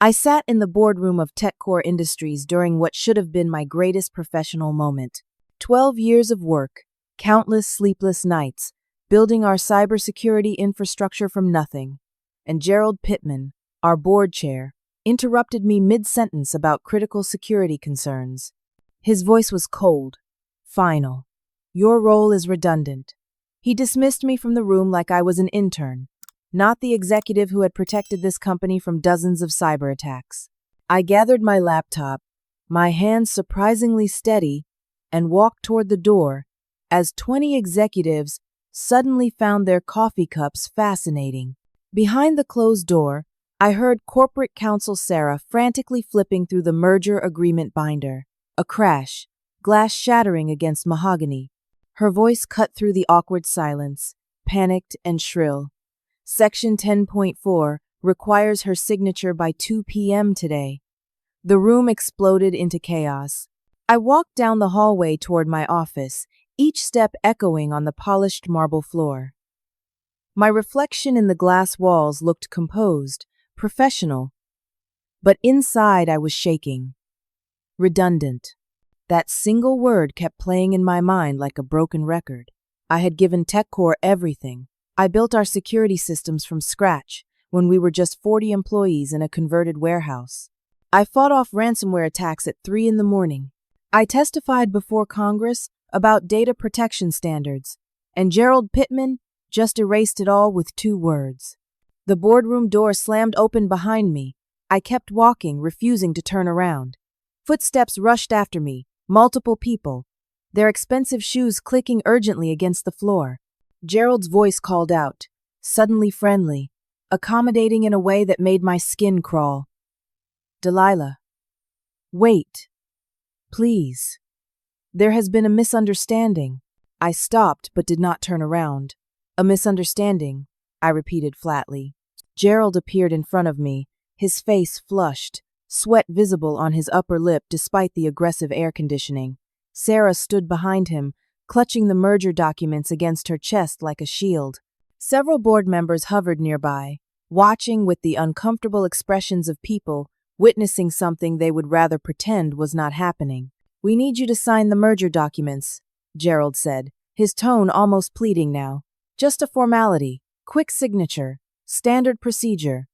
I sat in the boardroom of TechCore Industries during what should have been my greatest professional moment. 12 years of work, countless sleepless nights, building our cybersecurity infrastructure from nothing. And Gerald Pittman, our board chair, interrupted me mid-sentence about critical security concerns. His voice was cold, final. Your role is redundant. He dismissed me from the room like I was an intern, not the executive who had protected this company from dozens of cyber attacks. I gathered my laptop, my hands surprisingly steady, and walked toward the door as 20 executives suddenly found their coffee cups fascinating. Behind the closed door, I heard corporate counsel Sarah frantically flipping through the merger agreement binder. A crash, glass shattering against mahogany. Her voice cut through the awkward silence, panicked and shrill. Section 10.4 requires her signature by 2 p.m. today. The room exploded into chaos. I walked down the hallway toward my office, each step echoing on the polished marble floor. My reflection in the glass walls looked composed, professional. But inside I was shaking. Redundant. That single word kept playing in my mind like a broken record. I had given TechCore everything. I built our security systems from scratch when we were just 40 employees in a converted warehouse. I fought off ransomware attacks at 3 a.m. I testified before Congress about data protection standards, and Gerald Pittman just erased it all with 2 words. The boardroom door slammed open behind me. I kept walking, refusing to turn around. Footsteps rushed after me, multiple people, their expensive shoes clicking urgently against the floor. Gerald's voice called out, suddenly friendly, accommodating in a way that made my skin crawl. Delilah. Wait. Please. There has been a misunderstanding. I stopped but did not turn around. A misunderstanding, I repeated flatly. Gerald appeared in front of me, his face flushed, sweat visible on his upper lip despite the aggressive air conditioning. Sarah stood behind him, clutching the merger documents against her chest like a shield. Several board members hovered nearby, watching with the uncomfortable expressions of people witnessing something they would rather pretend was not happening. We need you to sign the merger documents, Gerald said, his tone almost pleading now. Just a formality, quick signature, standard procedure.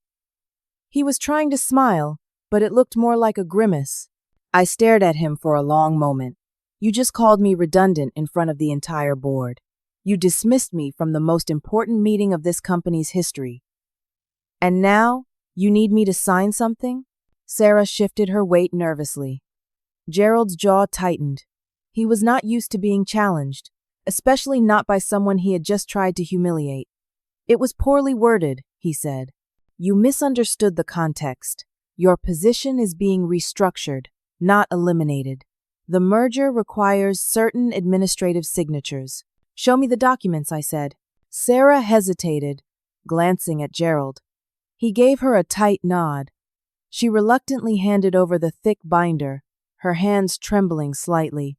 He was trying to smile, but it looked more like a grimace. I stared at him for a long moment. You just called me redundant in front of the entire board. You dismissed me from the most important meeting of this company's history. And now, you need me to sign something? Sarah shifted her weight nervously. Gerald's jaw tightened. He was not used to being challenged, especially not by someone he had just tried to humiliate. It was poorly worded, he said. You misunderstood the context. Your position is being restructured, not eliminated. The merger requires certain administrative signatures. Show me the documents, I said. Sarah hesitated, glancing at Gerald. He gave her a tight nod. She reluctantly handed over the thick binder, her hands trembling slightly.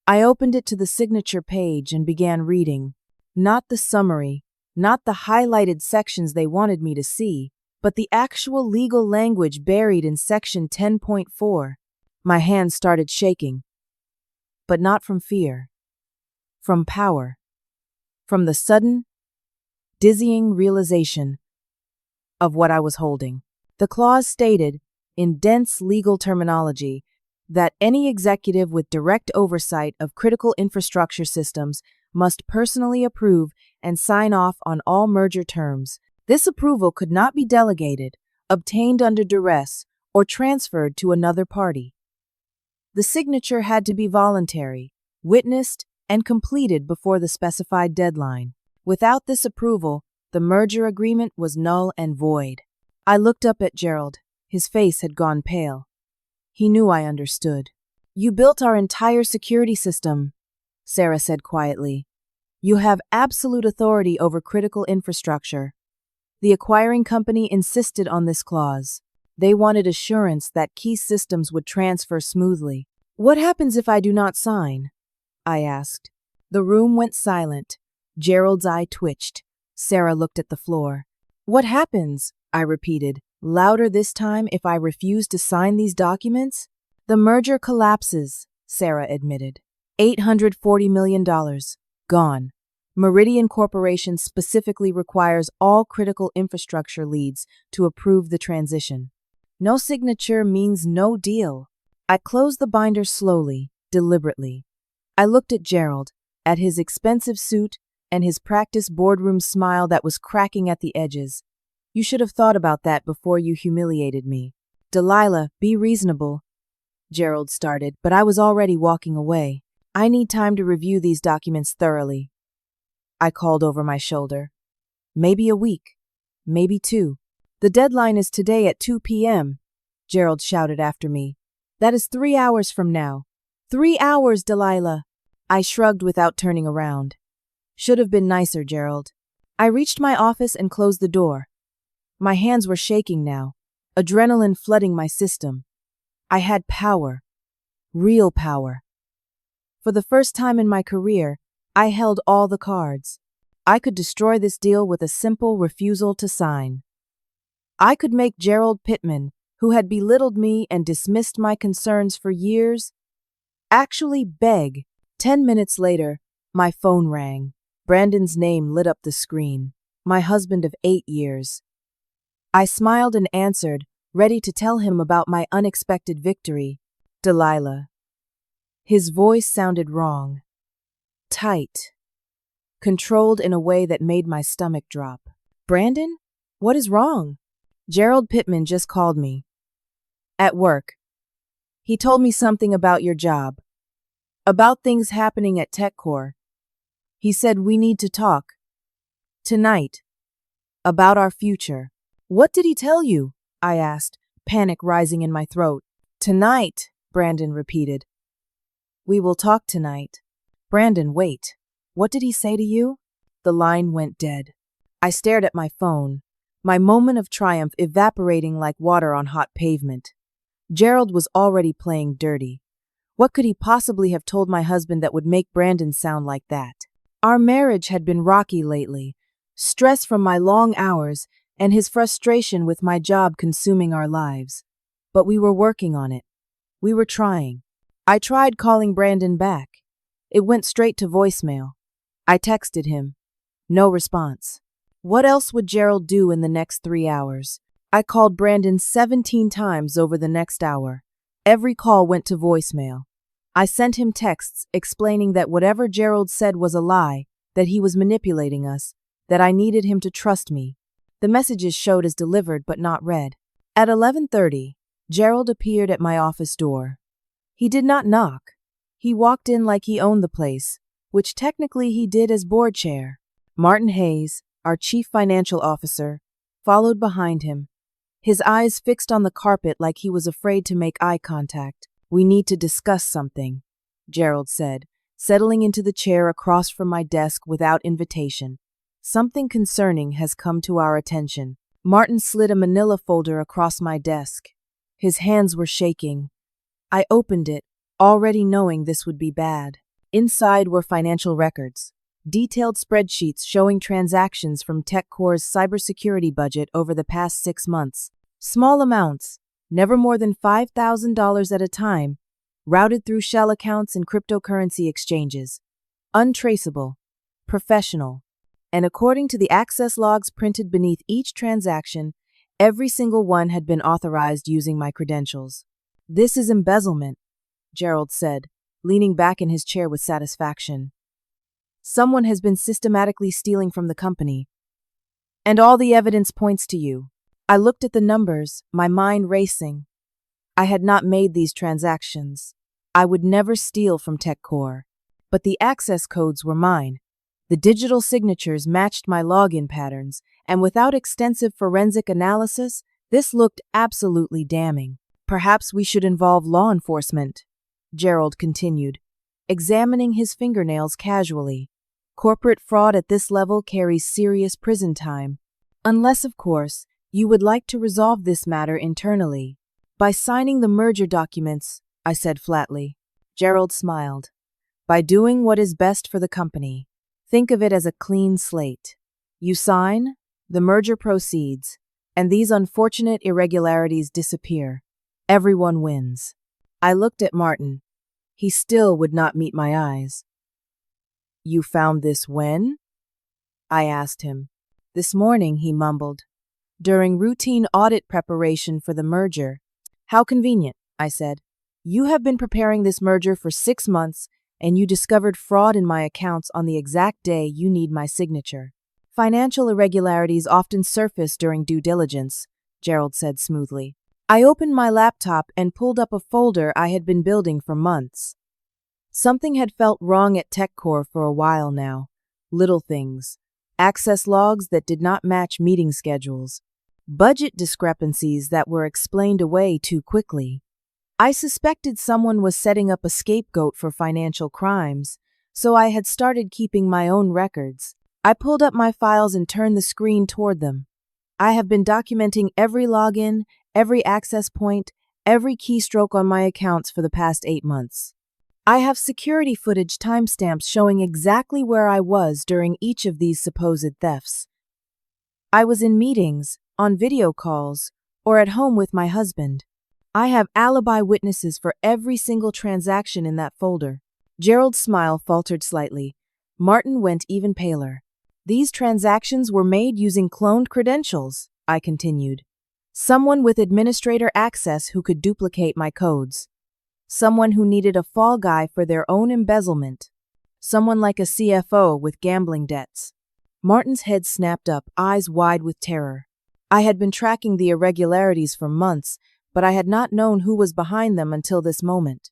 I opened it to the signature page and began reading. Not the summary, not the highlighted sections they wanted me to see, but the actual legal language buried in Section 10.4. My hands started shaking. But not from fear. From power. From the sudden, dizzying realization of what I was holding. The clause stated, in dense legal terminology, that any executive with direct oversight of critical infrastructure systems must personally approve and sign off on all merger terms. This approval could not be delegated, obtained under duress, or transferred to another party. The signature had to be voluntary, witnessed, and completed before the specified deadline. Without this approval, the merger agreement was null and void. I looked up at Gerald. His face had gone pale. He knew I understood. You built our entire security system, Sarah said quietly. You have absolute authority over critical infrastructure. The acquiring company insisted on this clause. They wanted assurance that key systems would transfer smoothly. What happens if I do not sign? I asked. The room went silent. Gerald's eye twitched. Sarah looked at the floor. What happens? I repeated, Louder this time if I refuse to sign these documents? The merger collapses, Sarah admitted. $840 million. Gone. Meridian Corporation specifically requires all critical infrastructure leads to approve the transition. No signature means no deal. I closed the binder slowly, deliberately. I looked at Gerald, at his expensive suit and his practiced boardroom smile that was cracking at the edges. You should have thought about that before you humiliated me. Delilah, be reasonable, Gerald started, but I was already walking away. I need time to review these documents thoroughly. I called over my shoulder. Maybe a week. Maybe 2. The deadline is today at 2 p.m., Gerald shouted after me. That is 3 hours from now. 3 hours, Delilah. I shrugged without turning around. Should have been nicer, Gerald. I reached my office and closed the door. My hands were shaking now, adrenaline flooding my system. I had power. Real power. For the first time in my career, I held all the cards. I could destroy this deal with a simple refusal to sign. I could make Gerald Pittman, who had belittled me and dismissed my concerns for years, actually beg. 10 minutes later, my phone rang. Brandon's name lit up the screen. My husband of 8 years. I smiled and answered, ready to tell him about my unexpected victory. Delilah. His voice sounded wrong. Tight. Controlled in a way that made my stomach drop. Brandon? What is wrong? Gerald Pittman just called me. At work. He told me something about your job. About things happening at TechCore. He said we need to talk. Tonight. About our future. What did he tell you? I asked, panic rising in my throat. Tonight, Brandon repeated. We will talk tonight. Brandon, wait. What did he say to you? The line went dead. I stared at my phone, my moment of triumph evaporating like water on hot pavement. Gerald was already playing dirty. What could he possibly have told my husband that would make Brandon sound like that? Our marriage had been rocky lately, stress from my long hours and his frustration with my job consuming our lives. But we were working on it. We were trying. I tried calling Brandon back. It went straight to voicemail. I texted him. No response. What else would Gerald do in the next 3 hours? I called Brandon 17 times over the next hour. Every call went to voicemail. I sent him texts explaining that whatever Gerald said was a lie, that he was manipulating us, that I needed him to trust me. The messages showed as delivered but not read. At 11:30, Gerald appeared at my office door. He did not knock. He walked in like he owned the place, which technically he did as board chair. Martin Hayes, our chief financial officer, followed behind him, his eyes fixed on the carpet like he was afraid to make eye contact. We need to discuss something, Gerald said, settling into the chair across from my desk without invitation. Something concerning has come to our attention. Martin slid a manila folder across my desk. His hands were shaking. I opened it, already knowing this would be bad. Inside were financial records, detailed spreadsheets showing transactions from TechCore's cybersecurity budget over the past 6 months. Small amounts, never more than $5,000 at a time, routed through shell accounts and cryptocurrency exchanges. Untraceable, professional, and according to the access logs printed beneath each transaction, every single one had been authorized using my credentials. This is embezzlement, Gerald said, leaning back in his chair with satisfaction. Someone has been systematically stealing from the company. And all the evidence points to you. I looked at the numbers, my mind racing. I had not made these transactions. I would never steal from TechCore. But the access codes were mine. The digital signatures matched my login patterns, and without extensive forensic analysis, this looked absolutely damning. Perhaps we should involve law enforcement, Gerald continued, examining his fingernails casually. Corporate fraud at this level carries serious prison time. Unless, of course, you would like to resolve this matter internally. By signing the merger documents, I said flatly. Gerald smiled. By doing what is best for the company. Think of it as a clean slate. You sign, the merger proceeds. and these unfortunate irregularities disappear. Everyone wins. I looked at Martin. He still would not meet my eyes. You found this when? I asked him. This morning, he mumbled. During routine audit preparation for the merger. How convenient, I said. You have been preparing this merger for 6 months, and you discovered fraud in my accounts on the exact day you need my signature. Financial irregularities often surface during due diligence, Gerald said smoothly. I opened my laptop and pulled up a folder I had been building for months. Something had felt wrong at TechCore for a while now. Little things. Access logs that did not match meeting schedules. Budget discrepancies that were explained away too quickly. I suspected someone was setting up a scapegoat for financial crimes, so I had started keeping my own records. I pulled up my files and turned the screen toward them. I have been documenting every login, every access point, every keystroke on my accounts for the past 8 months. I have security footage timestamps showing exactly where I was during each of these supposed thefts. I was in meetings, on video calls, or at home with my husband. I have alibi witnesses for every single transaction in that folder. Gerald's smile faltered slightly. Martin went even paler. These transactions were made using cloned credentials, I continued. Someone with administrator access who could duplicate my codes. Someone who needed a fall guy for their own embezzlement. Someone like a CFO with gambling debts. Martin's head snapped up, eyes wide with terror. I had been tracking the irregularities for months, but I had not known who was behind them until this moment.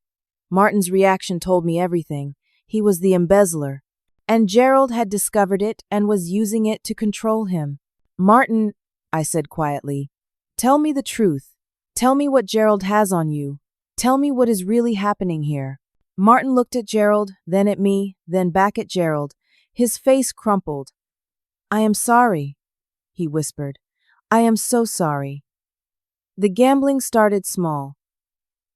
Martin's reaction told me everything. He was the embezzler. And Gerald had discovered it and was using it to control him. Martin, I said quietly, tell me the truth. Tell me what Gerald has on you. Tell me what is really happening here. Martin looked at Gerald, then at me, then back at Gerald. His face crumpled. I am sorry, he whispered. I am so sorry. The gambling started small.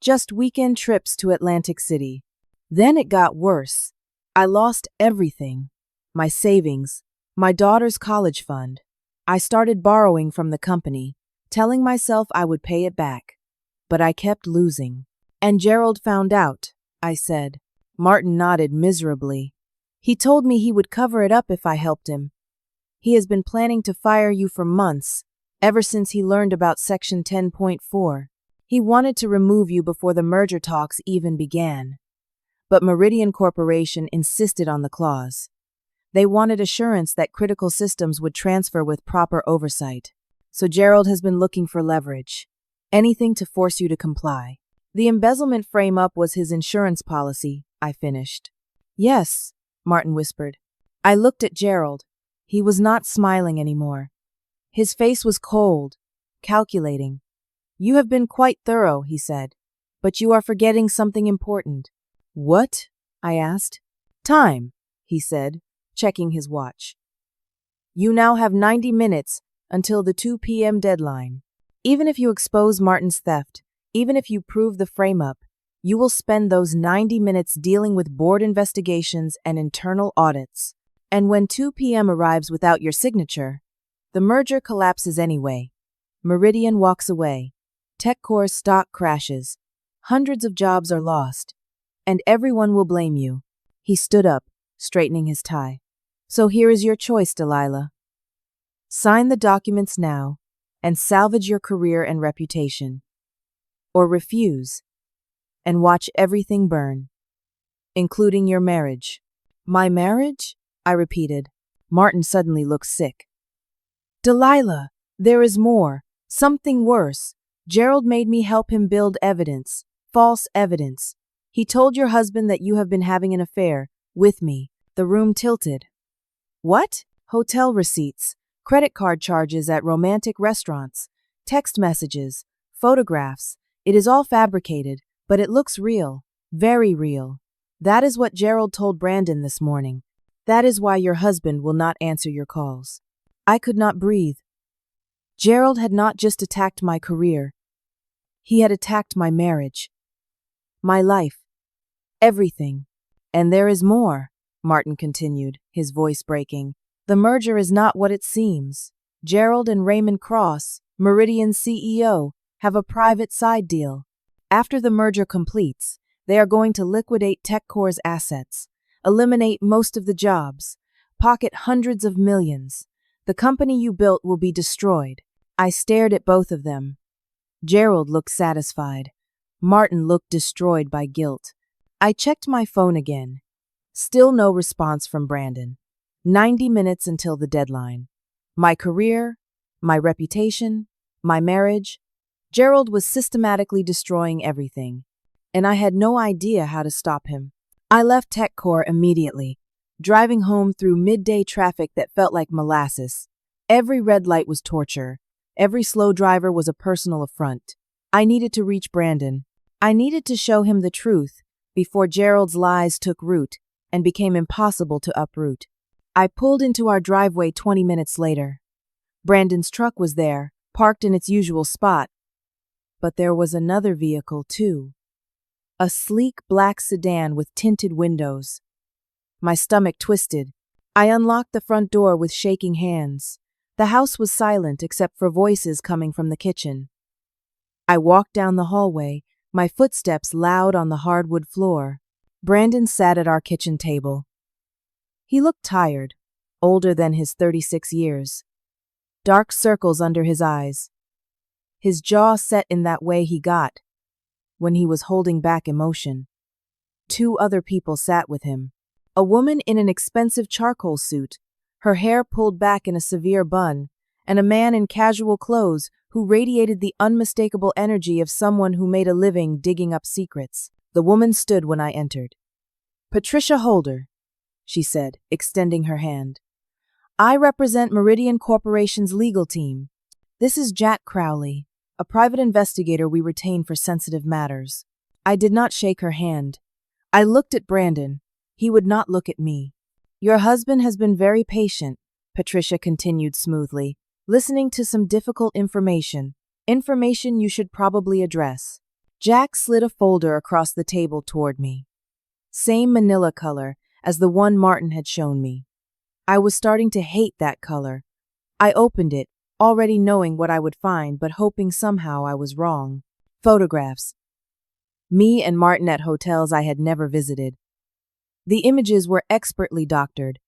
Just weekend trips to Atlantic City. Then it got worse. I lost everything. My savings, my daughter's college fund. I started borrowing from the company, telling myself I would pay it back. But I kept losing. And Gerald found out, I said. Martin nodded miserably. He told me he would cover it up if I helped him. He has been planning to fire you for months, ever since he learned about Section 10.4. He wanted to remove you before the merger talks even began. But Meridian Corporation insisted on the clause. They wanted assurance that critical systems would transfer with proper oversight. So Gerald has been looking for leverage. Anything to force you to comply. The embezzlement frame-up was his insurance policy, I finished. Yes, Martin whispered. I looked at Gerald. He was not smiling anymore. His face was cold, calculating. You have been quite thorough, he said, but you are forgetting something important. What? I asked. Time, he said, checking his watch. You now have 90 minutes until the 2 p.m. deadline. Even if you expose Martin's theft, even if you prove the frame-up, you will spend those 90 minutes dealing with board investigations and internal audits. And when 2 p.m. arrives without your signature, the merger collapses anyway. Meridian walks away. TechCore's stock crashes. Hundreds of jobs are lost. And everyone will blame you. He stood up, straightening his tie. So here is your choice, Delilah. Sign the documents now and salvage your career and reputation. Or refuse and watch everything burn, including your marriage. My marriage? I repeated. Martin suddenly looked sick. Delilah, there is more, something worse. Gerald made me help him build evidence, false evidence. He told your husband that you have been having an affair with me. The room tilted. What? Hotel receipts, credit card charges at romantic restaurants, text messages, photographs. It is all fabricated, but it looks real, very real. That is what Gerald told Brandon this morning. That is why your husband will not answer your calls. I could not breathe. Gerald had not just attacked my career. He had attacked my marriage, my life, everything. And there is more, Martin continued, his voice breaking. The merger is not what it seems. Gerald and Raymond Cross, Meridian's CEO, have a private side deal. After the merger completes, they are going to liquidate TechCore's assets, eliminate most of the jobs, pocket hundreds of millions. The company you built will be destroyed. I stared at both of them. Gerald looked satisfied. Martin looked destroyed by guilt. I checked my phone again. Still no response from Brandon. 90 minutes until the deadline. My career, my reputation, my marriage. Gerald was systematically destroying everything, and I had no idea how to stop him. I left TechCore immediately, driving home through midday traffic that felt like molasses. Every red light was torture. Every slow driver was a personal affront. I needed to reach Brandon. I needed to show him the truth before Gerald's lies took root and became impossible to uproot. I pulled into our driveway 20 minutes later. Brandon's truck was there, parked in its usual spot. But there was another vehicle, too. A sleek black sedan with tinted windows. My stomach twisted. I unlocked the front door with shaking hands. The house was silent except for voices coming from the kitchen. I walked down the hallway, my footsteps loud on the hardwood floor. Brandon sat at our kitchen table. He looked tired, older than his 36 years. Dark circles under his eyes. His jaw set in that way he got when he was holding back emotion. 2 other people sat with him. A woman in an expensive charcoal suit, her hair pulled back in a severe bun, and a man in casual clothes who radiated the unmistakable energy of someone who made a living digging up secrets. The woman stood when I entered. "Patricia Holder," she said, extending her hand. "I represent Meridian Corporation's legal team. This is Jack Crowley, a private investigator we retain for sensitive matters." I did not shake her hand. I looked at Brandon. He would not look at me. "Your husband has been very patient," Patricia continued smoothly, "listening to some difficult information you should probably address." Jack slid a folder across the table toward me. Same manila color as the one Martin had shown me. I was starting to hate that color. I opened it, already knowing what I would find but hoping somehow I was wrong. Photographs. Me and Martin at hotels I had never visited. The images were expertly doctored.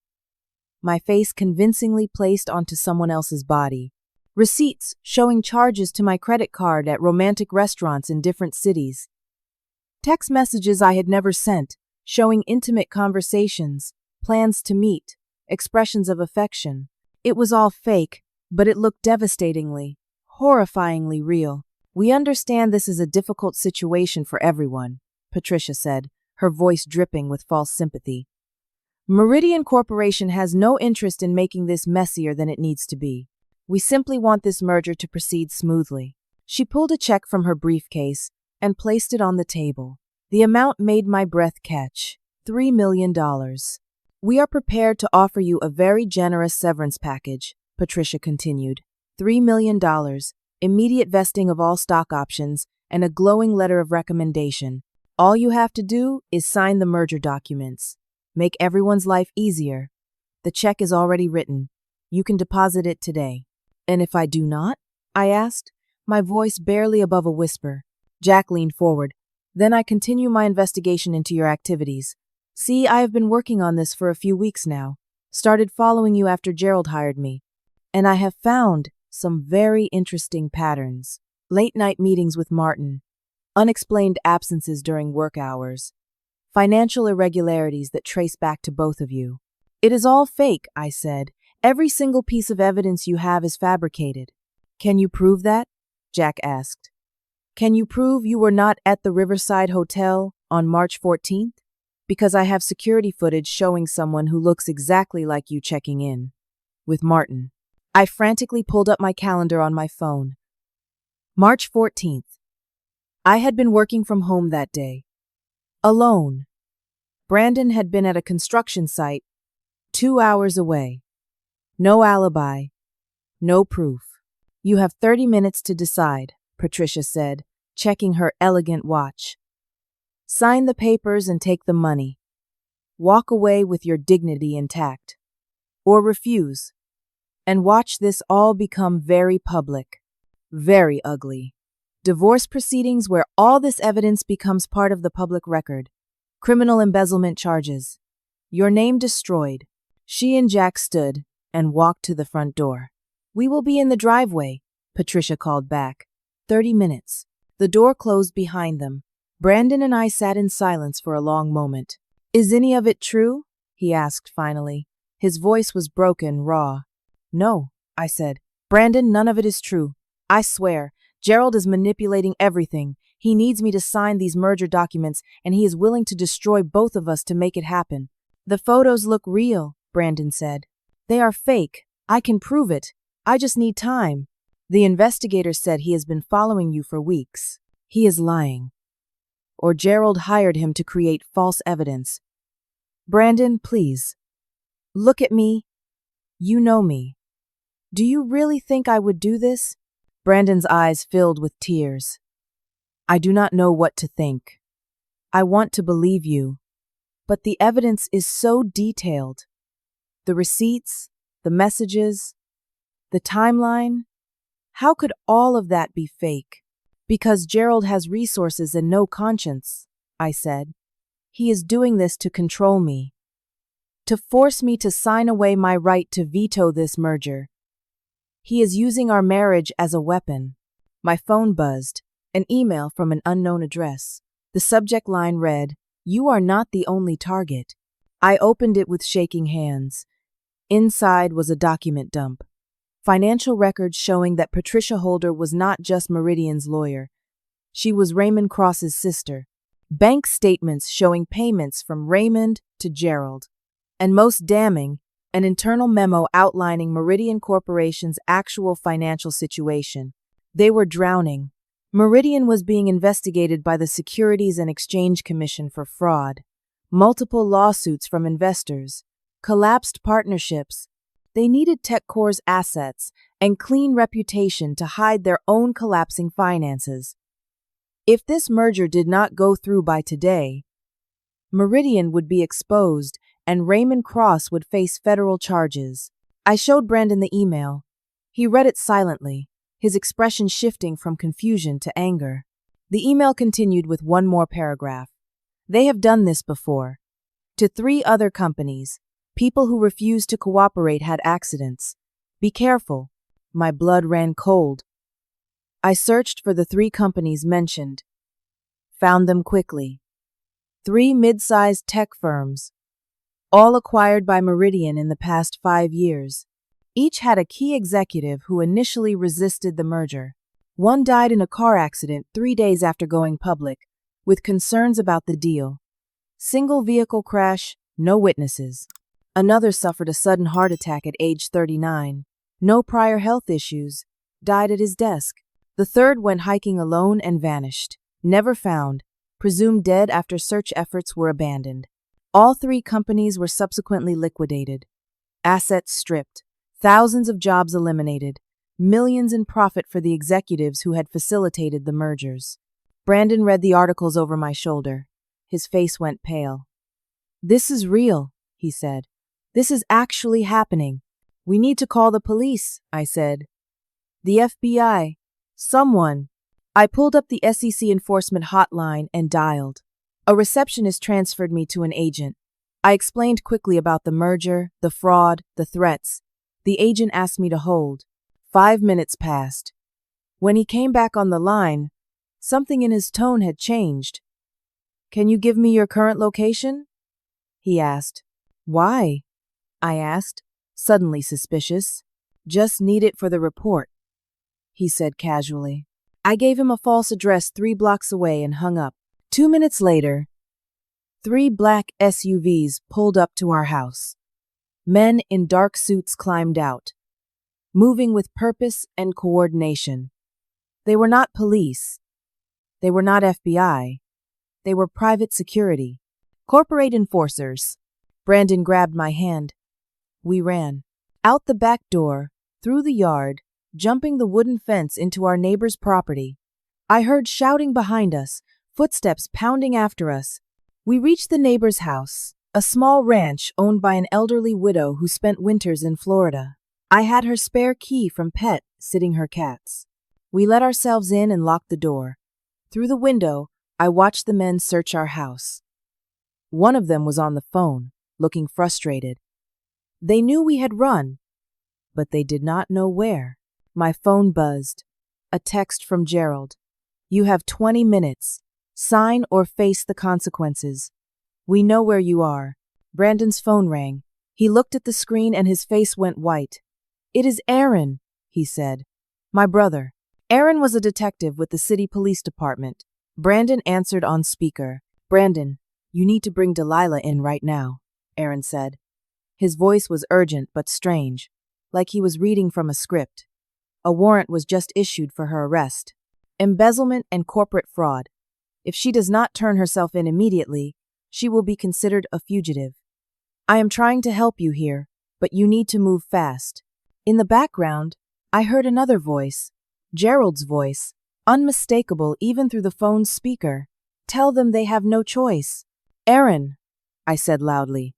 My face convincingly placed onto someone else's body. Receipts showing charges to my credit card at romantic restaurants in different cities. Text messages I had never sent, showing intimate conversations, plans to meet, expressions of affection. It was all fake, but it looked devastatingly, horrifyingly real. "We understand this is a difficult situation for everyone," Patricia said, her voice dripping with false sympathy. "Meridian Corporation has no interest in making this messier than it needs to be. We simply want this merger to proceed smoothly." She pulled a check from her briefcase and placed it on the table. The amount made my breath catch. $3 million. "We are prepared to offer you a very generous severance package," Patricia continued. $3 million, immediate vesting of all stock options, and a glowing letter of recommendation. All you have to do is sign the merger documents. Make everyone's life easier. The check is already written. You can deposit it today. "And if I do not?" I asked, my voice barely above a whisper. Jack leaned forward. "Then I continue my investigation into your activities. See, I have been working on this for a few weeks now. Started following you after Gerald hired me. And I have found some very interesting patterns. Late-night meetings with Martin. Unexplained absences during work hours. Financial irregularities that trace back to both of you." "It is all fake," I said. "Every single piece of evidence you have is fabricated." "Can you prove that?" Jack asked. "Can you prove you were not at the Riverside Hotel on March 14th? Because I have security footage showing someone who looks exactly like you checking in. With Martin." I frantically pulled up my calendar on my phone. March 14th. I had been working from home that day. Alone. Brandon had been at a construction site 2 hours away. No alibi. No proof. "You have 30 minutes to decide," Patricia said, checking her elegant watch. "Sign the papers and take the money. Walk away with your dignity intact. Or refuse. And watch this all become very public." Very ugly. Divorce proceedings where all this evidence becomes part of the public record. Criminal embezzlement charges. Your name destroyed. She and Jack stood and walked to the front door. We will be in the driveway, Patricia called back. 30 minutes. The door closed behind them. Brandon and I sat in silence for a long moment. Is any of it true? He asked finally. His voice was broken, raw. No, I said. Brandon, none of it is true. I swear, Gerald is manipulating everything. He needs me to sign these merger documents, and he is willing to destroy both of us to make it happen. The photos look real, Brandon said. They are fake. I can prove it. I just need time. The investigator said he has been following you for weeks. He is lying. Or Gerald hired him to create false evidence. Brandon, please. Look at me. You know me. Do you really think I would do this? Brandon's eyes filled with tears. I do not know what to think. I want to believe you, but the evidence is so detailed. The receipts, the messages, the timeline. How could all of that be fake? Because Gerald has resources and no conscience, I said. He is doing this to control me, to force me to sign away my right to veto this merger. He is using our marriage as a weapon. My phone buzzed, an email from an unknown address. The subject line read, "You are not the only target." I opened it with shaking hands. Inside was a document dump. Financial records showing that Patricia Holder was not just Meridian's lawyer. She was Raymond Cross's sister. Bank statements showing payments from Raymond to Gerald. And most damning, an internal memo outlining Meridian Corporation's actual financial situation. They were drowning. Meridian was being investigated by the Securities and Exchange Commission for fraud. Multiple lawsuits from investors. Collapsed partnerships. They needed TechCore's assets and clean reputation to hide their own collapsing finances. If this merger did not go through by today, Meridian would be exposed and Raymond Cross would face federal charges. I showed Brandon the email. He read it silently, his expression shifting from confusion to anger. The email continued with one more paragraph. They have done this before. To 3 other companies, people who refused to cooperate had accidents. Be careful. My blood ran cold. I searched for the 3 companies mentioned. Found them quickly. 3 mid-sized tech firms, all acquired by Meridian in the past 5 years. Each had a key executive who initially resisted the merger. One died in a car accident 3 days after going public, with concerns about the deal. Single vehicle crash, no witnesses. Another suffered a sudden heart attack at age 39. No prior health issues. Died at his desk. The third went hiking alone and vanished. Never found. Presumed dead after search efforts were abandoned. All 3 companies were subsequently liquidated. Assets stripped. Thousands of jobs eliminated. Millions in profit for the executives who had facilitated the mergers. Brandon read the articles over my shoulder. His face went pale. This is real, he said. This is actually happening. We need to call the police, I said. The FBI. Someone. I pulled up the SEC enforcement hotline and dialed. A receptionist transferred me to an agent. I explained quickly about the merger, the fraud, the threats. The agent asked me to hold. 5 minutes passed. When he came back on the line, something in his tone had changed. Can you give me your current location? He asked. Why? I asked, suddenly suspicious. Just need it for the report, he said casually. I gave him a false address 3 blocks away and hung up. 2 minutes later, 3 black SUVs pulled up to our house. Men in dark suits climbed out, moving with purpose and coordination. They were not police. They were not FBI. They were private security. Corporate enforcers. Brandon grabbed my hand. We ran. Out the back door, through the yard, jumping the wooden fence into our neighbor's property. I heard shouting behind us, footsteps pounding after us. We reached the neighbor's house, a small ranch owned by an elderly widow who spent winters in Florida. I had her spare key from Pet sitting her cats. We let ourselves in and locked the door. Through the window, I watched the men search our house. One of them was on the phone, looking frustrated. They knew we had run, but they did not know where. My phone buzzed. A text from Gerald. You have 20 minutes. Sign or face the consequences. We know where you are. Brandon's phone rang. He looked at the screen and his face went white. It is Aaron, he said. My brother. Aaron was a detective with the city police department. Brandon answered on speaker. Brandon, you need to bring Delilah in right now, Aaron said. His voice was urgent but strange, like he was reading from a script. A warrant was just issued for her arrest. Embezzlement and corporate fraud. If she does not turn herself in immediately, she will be considered a fugitive. I am trying to help you here, but you need to move fast. In the background, I heard another voice, Gerald's voice, unmistakable even through the phone's speaker. Tell them they have no choice. Aaron, I said loudly.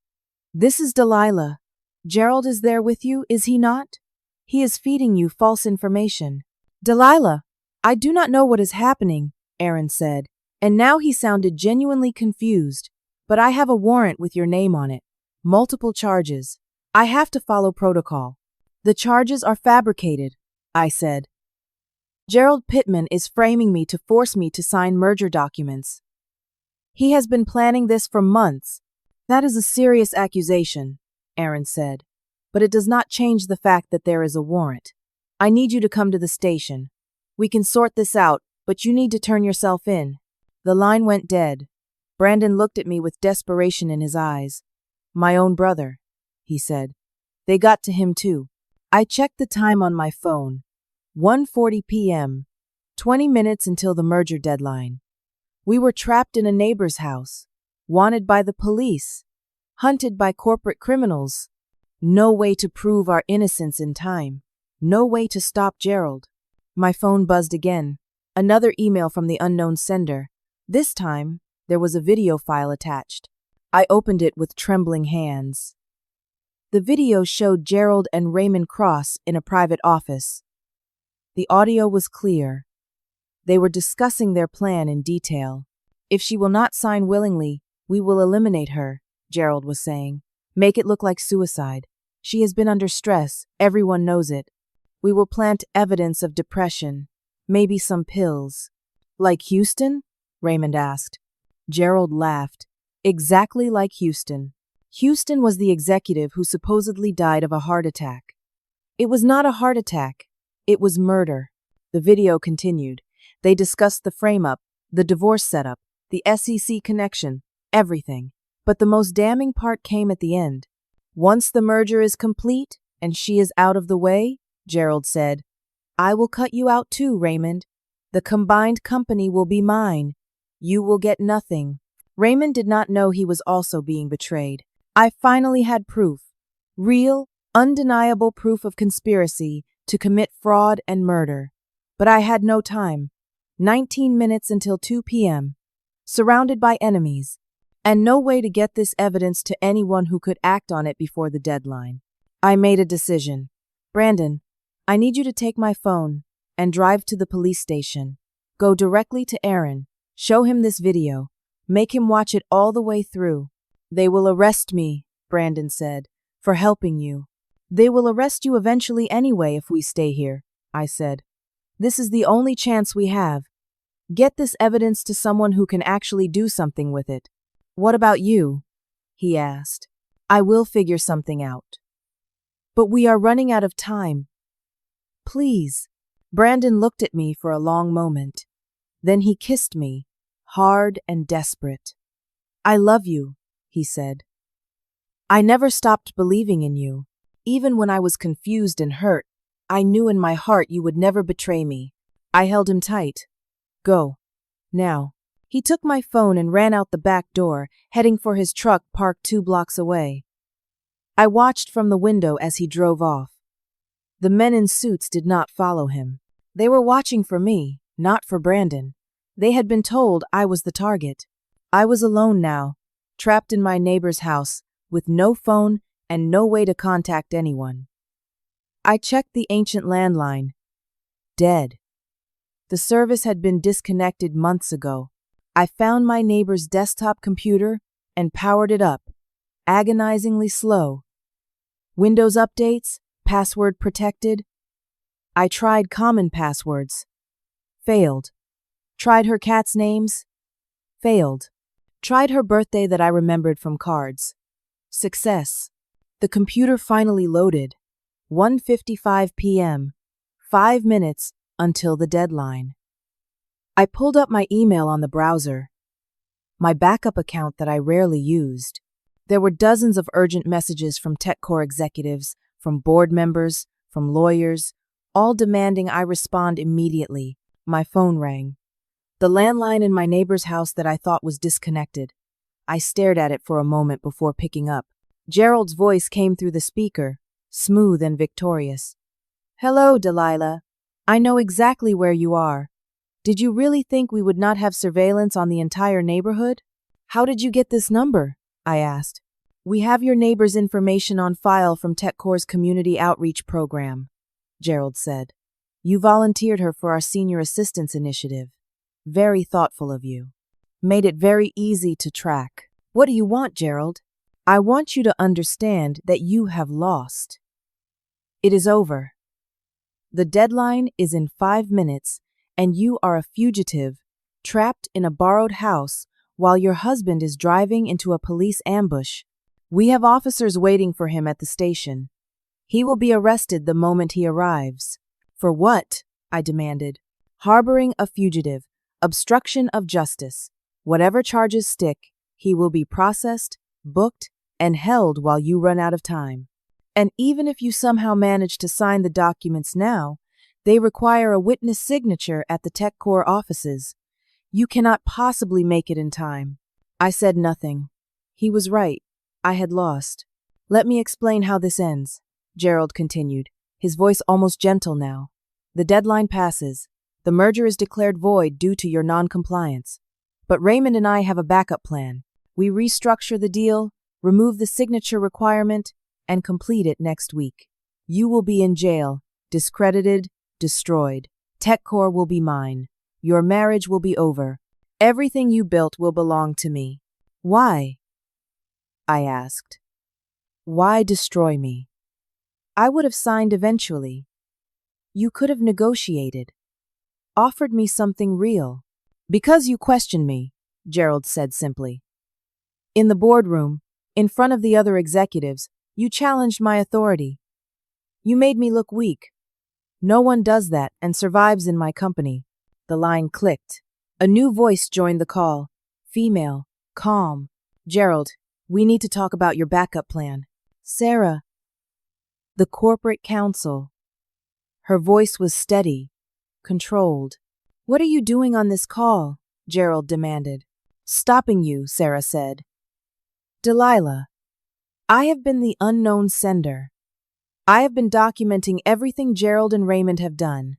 This is Delilah. Gerald is there with you, is he not? He is feeding you false information. Delilah, I do not know what is happening, Aaron said, and now he sounded genuinely confused. But I have a warrant with your name on it. Multiple charges. I have to follow protocol. The charges are fabricated, I said. Gerald Pittman is framing me to force me to sign merger documents. He has been planning this for months. That is a serious accusation, Aaron said, but it does not change the fact that there is a warrant. I need you to come to the station. We can sort this out, but you need to turn yourself in. The line went dead. Brandon looked at me with desperation in his eyes. My own brother, he said. They got to him too. I checked the time on my phone. 1:40 p.m. 20 minutes until the merger deadline. We were trapped in a neighbor's house, wanted by the police, hunted by corporate criminals. No way to prove our innocence in time. No way to stop Gerald. My phone buzzed again. Another email from the unknown sender. This time, there was a video file attached. I opened it with trembling hands. The video showed Gerald and Raymond Cross in a private office. The audio was clear. They were discussing their plan in detail. If she will not sign willingly, we will eliminate her, Gerald was saying. Make it look like suicide. She has been under stress. Everyone knows it. We will plant evidence of depression. Maybe some pills. Like Houston? Raymond asked. Gerald laughed. Exactly like Houston. Houston was the executive who supposedly died of a heart attack. It was not a heart attack. It was murder. The video continued. They discussed the frame-up, the divorce setup, the SEC connection, everything. But the most damning part came at the end. Once the merger is complete and she is out of the way, Gerald said, I will cut you out too, Raymond. The combined company will be mine. You will get nothing. Raymond did not know he was also being betrayed. I finally had proof. Real, undeniable proof of conspiracy to commit fraud and murder. But I had no time. 19 minutes until 2 p.m. Surrounded by enemies. And no way to get this evidence to anyone who could act on it before the deadline. I made a decision. Brandon, I need you to take my phone and drive to the police station. Go directly to Aaron. Show him this video. Make him watch it all the way through. They will arrest me, Brandon said, for helping you. They will arrest you eventually anyway if we stay here, I said. This is the only chance we have. Get this evidence to someone who can actually do something with it. What about you? He asked. I will figure something out. But we are running out of time. Please. Brandon looked at me for a long moment. Then he kissed me, hard and desperate. I love you, he said. I never stopped believing in you. Even when I was confused and hurt, I knew in my heart you would never betray me. I held him tight. Go. Now. He took my phone and ran out the back door, heading for his truck parked 2 blocks away. I watched from the window as he drove off. The men in suits did not follow him. They were watching for me, not for Brandon. They had been told I was the target. I was alone now, trapped in my neighbor's house, with no phone and no way to contact anyone. I checked the ancient landline. Dead. The service had been disconnected months ago. I found my neighbor's desktop computer and powered it up. Agonizingly slow. Windows updates, password protected. I tried common passwords. Failed. Tried her cat's names. Failed. Tried her birthday that I remembered from cards. Success. The computer finally loaded. 1:55 p.m. 5 minutes until the deadline. I pulled up my email on the browser. My backup account that I rarely used. There were dozens of urgent messages from TechCore executives, from board members, from lawyers, all demanding I respond immediately. My phone rang. The landline in my neighbor's house that I thought was disconnected. I stared at it for a moment before picking up. Gerald's voice came through the speaker, smooth and victorious. "Hello, Delilah. I know exactly where you are. Did you really think we would not have surveillance on the entire neighborhood? How did you get this number?" I asked. "We have your neighbor's information on file from TechCore's community outreach program," Gerald said. "You volunteered her for our senior assistance initiative. Very thoughtful of you. Made it very easy to track." "What do you want, Gerald?" "I want you to understand that you have lost. It is over. The deadline is in 5 minutes, and you are a fugitive, trapped in a borrowed house while your husband is driving into a police ambush. We have officers waiting for him at the station. He will be arrested the moment he arrives." "For what?" I demanded. "Harboring a fugitive, obstruction of justice. Whatever charges stick, he will be processed, booked, and held while you run out of time. And even if you somehow manage to sign the documents now, they require a witness signature at the TechCore offices. You cannot possibly make it in time." I said nothing. He was right. I had lost. "Let me explain how this ends," Gerald continued, his voice almost gentle now. "The deadline passes. The merger is declared void due to your non-compliance. But Raymond and I have a backup plan. We restructure the deal, remove the signature requirement, and complete it next week. You will be in jail, discredited, destroyed. TechCore will be mine. Your marriage will be over. Everything you built will belong to me." "Why?" I asked. "Why destroy me? I would have signed eventually. You could have negotiated. Offered me something real." "Because you questioned me," Gerald said simply. "In the boardroom, in front of the other executives, you challenged my authority. You made me look weak. No one does that and survives in my company." The line clicked. A new voice joined the call. Female, calm. "Gerald, we need to talk about your backup plan." "Sarah." "The corporate counsel." Her voice was steady, controlled. "What are you doing on this call?" Gerald demanded. "Stopping you," Sarah said. "Delilah, I have been the unknown sender. I have been documenting everything Gerald and Raymond have done.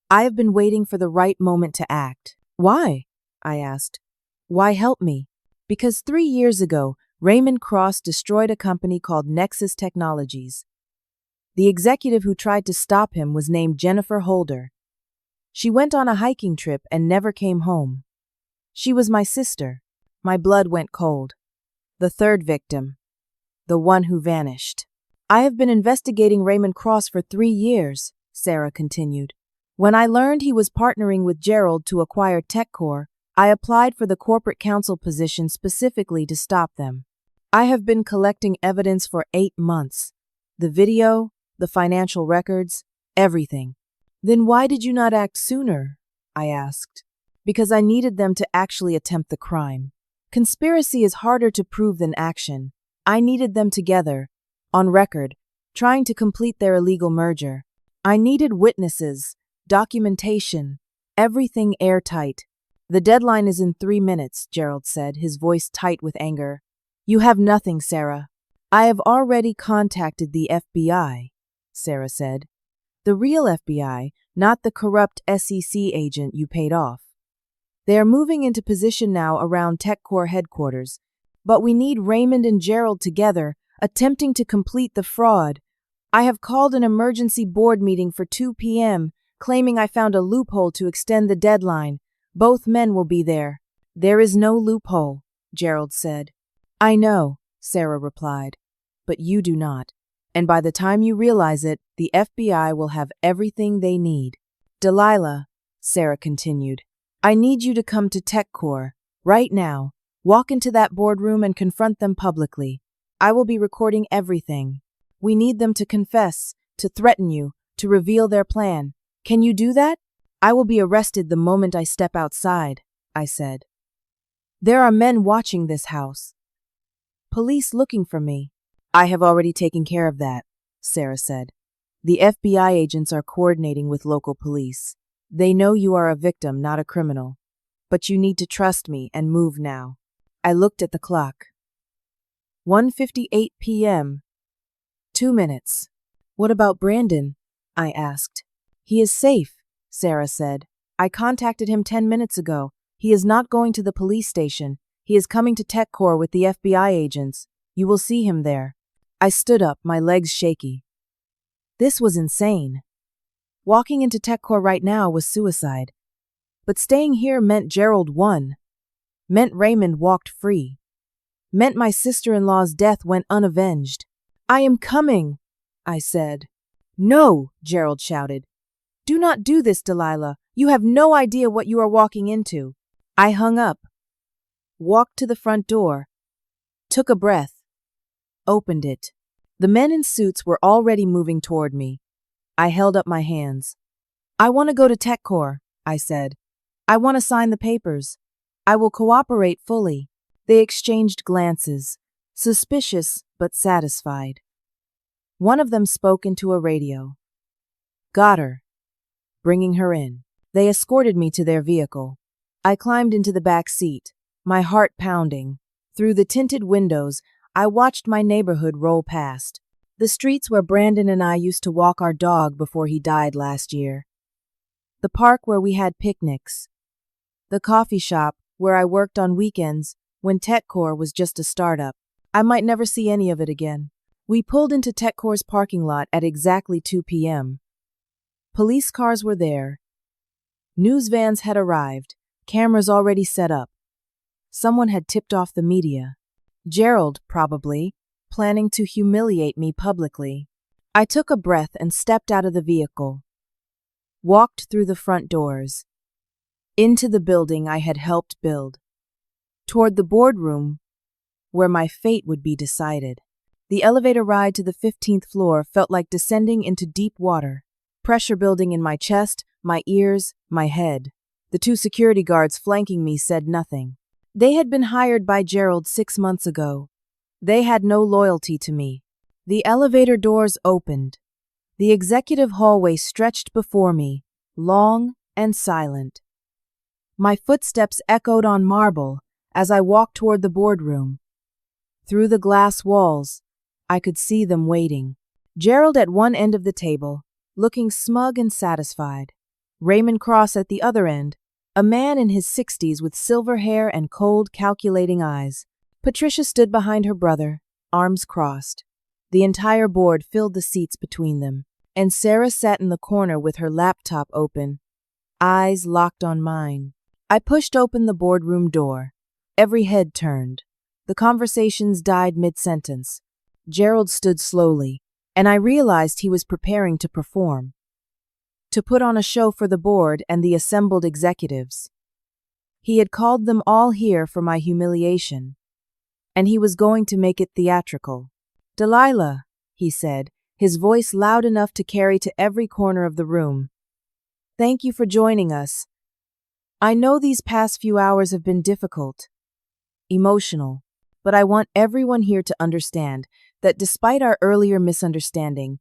I have been waiting for the right moment to act." "Why?" I asked. "Why help me?" "Because 3 years ago, Raymond Cross destroyed a company called Nexus Technologies. The executive who tried to stop him was named Jennifer Holder. She went on a hiking trip and never came home. She was my sister. My blood went cold. The third victim. The one who vanished. I have been investigating Raymond Cross for 3 years," Sarah continued. "When I learned he was partnering with Gerald to acquire TechCore, I applied for the corporate counsel position specifically to stop them. I have been collecting evidence for 8 months. The video, the financial records, everything." "Then why did you not act sooner?" I asked. "Because I needed them to actually attempt the crime. Conspiracy is harder to prove than action. I needed them together, on record, trying to complete their illegal merger. I needed witnesses, documentation, everything airtight." "The deadline is in 3 minutes, Gerald said, his voice tight with anger. "You have nothing, Sarah." "I have already contacted the FBI, Sarah said. "The real FBI, not the corrupt SEC agent you paid off. They are moving into position now around TechCore headquarters, but we need Raymond and Gerald together, attempting to complete the fraud. I have called an emergency board meeting for 2 p.m., claiming I found a loophole to extend the deadline. Both men will be there. There is no loophole, Gerald said. I know, Sarah replied, but you do not. And by the time you realize it, the FBI will have everything they need. Delilah, Sarah continued, I need you to come to TechCore, right now. Walk into that boardroom and confront them publicly. I will be recording everything. We need them to confess, to threaten you, to reveal their plan. Can you do that? I will be arrested the moment I step outside, I said. There are men watching this house. Police looking for me. I have already taken care of that, Sarah said. The FBI agents are coordinating with local police. They know you are a victim, not a criminal. But you need to trust me and move now. I looked at the clock. 1:58 p.m. 2 minutes. What about Brandon? I asked. He is safe, Sarah said. I contacted him 10 minutes ago. He is not going to the police station. He is coming to TechCore with the FBI agents. You will see him there. I stood up, my legs shaky. This was insane. Walking into TechCore right now was suicide. But staying here meant Gerald won. Meant Raymond walked free. Meant my sister-in-law's death went unavenged. I am coming, I said. No, Gerald shouted. Do not do this, Delilah. You have no idea what you are walking into. I hung up, walked to the front door, took a breath, opened it. The men in suits were already moving toward me. I held up my hands. I want to go to TechCore, I said. I want to sign the papers. I will cooperate fully. They exchanged glances, suspicious but satisfied. One of them spoke into a radio. Got her. Bringing her in. They escorted me to their vehicle. I climbed into the back seat, my heart pounding. Through the tinted windows, I watched my neighborhood roll past. The streets where Brandon and I used to walk our dog before he died last year. The park where we had picnics. The coffee shop where I worked on weekends when TechCore was just a startup. I might never see any of it again. We pulled into TechCore's parking lot at exactly 2 p.m. Police cars were there. News vans had arrived, cameras already set up. Someone had tipped off the media. Gerald, probably, planning to humiliate me publicly. I took a breath and stepped out of the vehicle. Walked through the front doors. Into the building I had helped build. Toward the boardroom, where my fate would be decided. The elevator ride to the 15th floor felt like descending into deep water. Pressure building in my chest, my ears, my head. The two security guards flanking me said nothing. They had been hired by Gerald 6 months ago. They had no loyalty to me. The elevator doors opened. The executive hallway stretched before me, long and silent. My footsteps echoed on marble as I walked toward the boardroom. Through the glass walls, I could see them waiting. Gerald at one end of the table, looking smug and satisfied. Raymond Cross at the other end, a man in his 60s with silver hair and cold, calculating eyes. Patricia stood behind her brother, arms crossed. The entire board filled the seats between them, and Sarah sat in the corner with her laptop open, eyes locked on mine. I pushed open the boardroom door. Every head turned. The conversations died mid-sentence. Gerald stood slowly, and I realized he was preparing to perform. To put on a show for the board and the assembled executives. He had called them all here for my humiliation, and he was going to make it theatrical. Delilah, he said, his voice loud enough to carry to every corner of the room. Thank you for joining us. I know these past few hours have been difficult, emotional, but I want everyone here to understand that despite our earlier misunderstanding,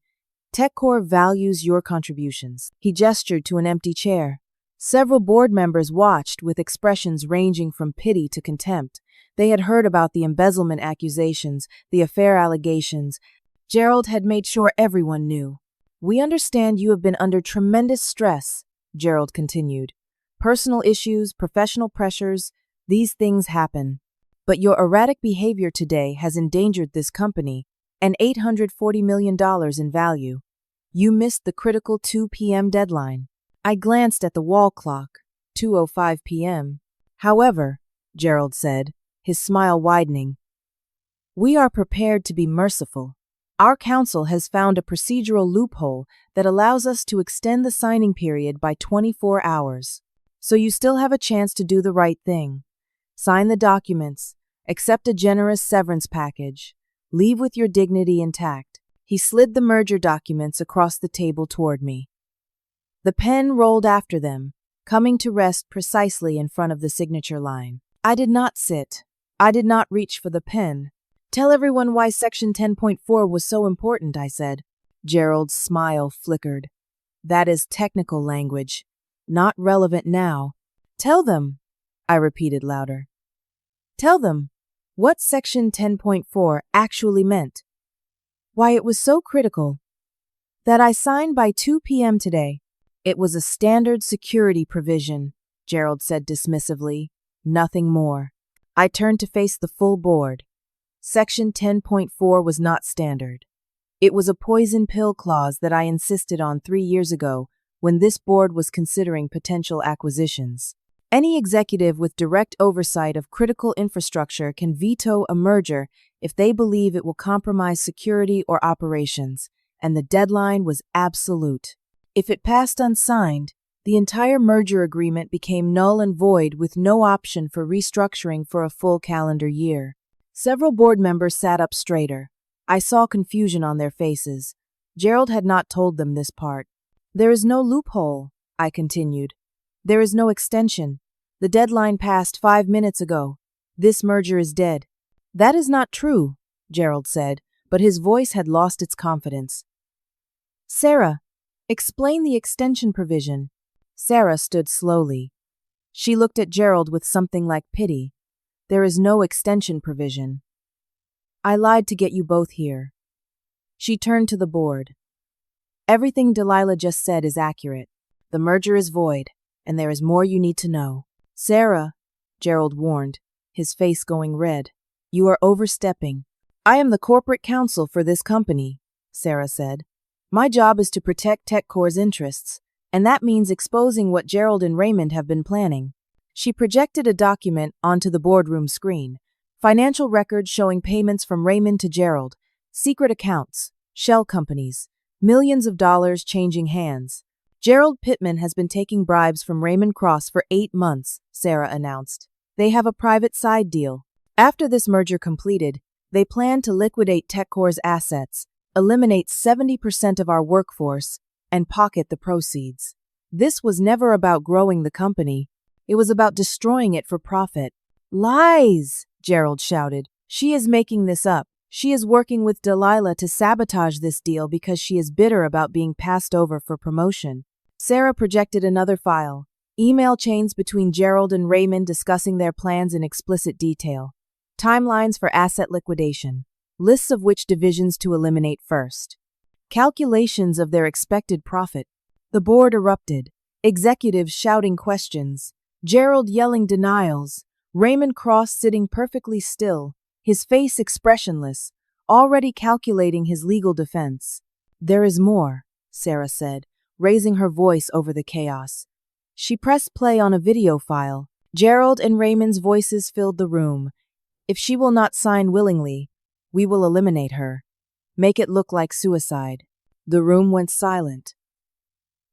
TechCore values your contributions. He gestured to an empty chair. Several board members watched with expressions ranging from pity to contempt. They had heard about the embezzlement accusations, the affair allegations. Gerald had made sure everyone knew. We understand you have been under tremendous stress, Gerald continued. Personal issues, professional pressures, these things happen. But your erratic behavior today has endangered this company and $840 million in value. You missed the critical 2 p.m. deadline. I glanced at the wall clock, 2:05 p.m. However, Gerald said, his smile widening, we are prepared to be merciful. Our counsel has found a procedural loophole that allows us to extend the signing period by 24 hours. So you still have a chance to do the right thing. Sign the documents, accept a generous severance package, leave with your dignity intact. He slid the merger documents across the table toward me. The pen rolled after them, coming to rest precisely in front of the signature line. I did not sit. I did not reach for the pen. Tell everyone why Section 10.4 was so important, I said. Gerald's smile flickered. That is technical language, not relevant now. Tell them, I repeated louder. Tell them what Section 10.4 actually meant. Why it was so critical. That I signed by 2 p.m. today. It was a standard security provision, Gerald said dismissively. Nothing more. I turned to face the full board. Section 10.4 was not standard. It was a poison pill clause that I insisted on 3 years ago when this board was considering potential acquisitions. Any executive with direct oversight of critical infrastructure can veto a merger if they believe it will compromise security or operations, and the deadline was absolute. If it passed unsigned, the entire merger agreement became null and void with no option for restructuring for a full calendar year. Several board members sat up straighter. I saw confusion on their faces. Gerald had not told them this part. There is no loophole, I continued. There is no extension. The deadline passed 5 minutes ago. This merger is dead. That is not true, Gerald said, but his voice had lost its confidence. Sarah, explain the extension provision. Sarah stood slowly. She looked at Gerald with something like pity. There is no extension provision. I lied to get you both here. She turned to the board. Everything Delilah just said is accurate. The merger is void, and there is more you need to know. Sarah, Gerald warned, his face going red. You are overstepping. I am the corporate counsel for this company, Sarah said. My job is to protect TechCore's interests, and that means exposing what Gerald and Raymond have been planning. She projected a document onto the boardroom screen. Financial records showing payments from Raymond to Gerald, secret accounts, shell companies, millions of dollars changing hands. Gerald Pittman has been taking bribes from Raymond Cross for 8 months, Sarah announced. They have a private side deal. After this merger completed, they plan to liquidate TechCore's assets, eliminate 70% of our workforce, and pocket the proceeds. This was never about growing the company. It was about destroying it for profit. Lies, Gerald shouted. She is making this up. She is working with Delilah to sabotage this deal because she is bitter about being passed over for promotion. Sarah projected another file. Email chains between Gerald and Raymond discussing their plans in explicit detail. Timelines for asset liquidation. Lists of which divisions to eliminate first. Calculations of their expected profit. The board erupted. Executives shouting questions. Gerald yelling denials. Raymond Cross sitting perfectly still, his face expressionless, already calculating his legal defense. There is more, Sarah said, raising her voice over the chaos. She pressed play on a video file. Gerald and Raymond's voices filled the room. If she will not sign willingly, we will eliminate her. Make it look like suicide. The room went silent.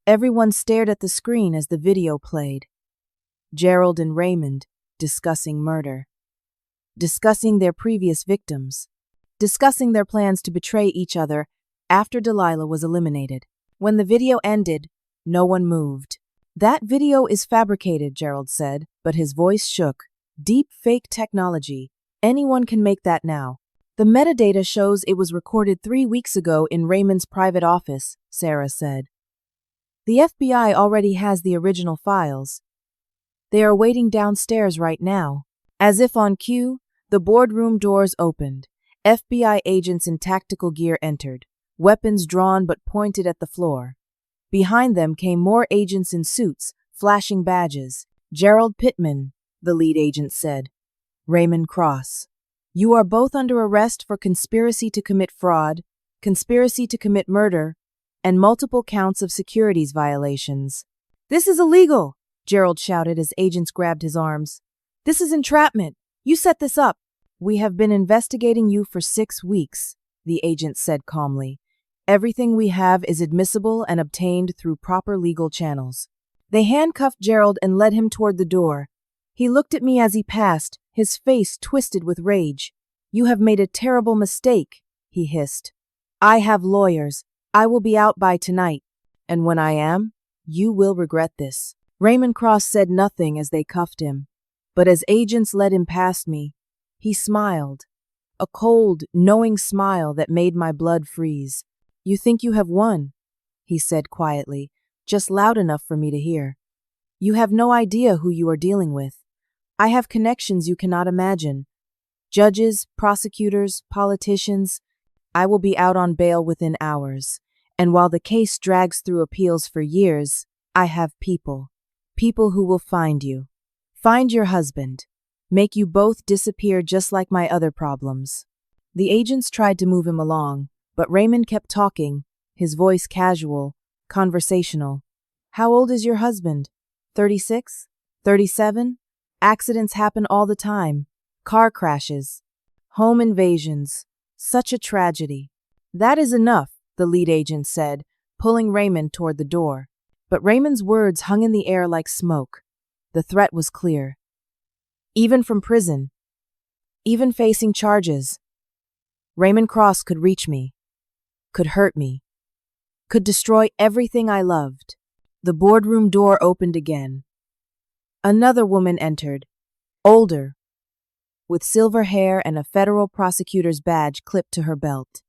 Everyone stared at the screen as the video played. Gerald and Raymond discussing murder. Discussing their previous victims. Discussing their plans to betray each other after Delilah was eliminated. When the video ended, no one moved. That video is fabricated, Gerald said, but his voice shook. Deep fake technology. Anyone can make that now. The metadata shows it was recorded 3 weeks ago in Raymond's private office, Sarah said. The FBI already has the original files. They are waiting downstairs right now. As if on cue, the boardroom doors opened. FBI agents in tactical gear entered, weapons drawn but pointed at the floor. Behind them came more agents in suits, flashing badges. Gerald Pittman, the lead agent said. Raymond Cross. You are both under arrest for conspiracy to commit fraud, conspiracy to commit murder, and multiple counts of securities violations. This is illegal, Gerald shouted as agents grabbed his arms. This is entrapment. You set this up. We have been investigating you for 6 weeks, the agent said calmly. Everything we have is admissible and obtained through proper legal channels. They handcuffed Gerald and led him toward the door. He looked at me as he passed, his face twisted with rage. You have made a terrible mistake, he hissed. I have lawyers. I will be out by tonight. And when I am, you will regret this. Raymond Cross said nothing as they cuffed him. But as agents led him past me, he smiled. A cold, knowing smile that made my blood freeze. You think you have won, he said quietly, just loud enough for me to hear. You have no idea who you are dealing with. I have connections you cannot imagine. Judges, prosecutors, politicians. I will be out on bail within hours. And while the case drags through appeals for years, I have people. People who will find you. Find your husband. Make you both disappear just like my other problems. The agents tried to move him along, but Raymond kept talking, his voice casual, conversational. How old is your husband? 36? 37? Accidents happen all the time. Car crashes. Home invasions. Such a tragedy. That is enough, the lead agent said, pulling Raymond toward the door. But Raymond's words hung in the air like smoke. The threat was clear. Even from prison. Even facing charges. Raymond Cross could reach me. Could hurt me. Could destroy everything I loved. The boardroom door opened again. Another woman entered. Older. With silver hair and a federal prosecutor's badge clipped to her belt.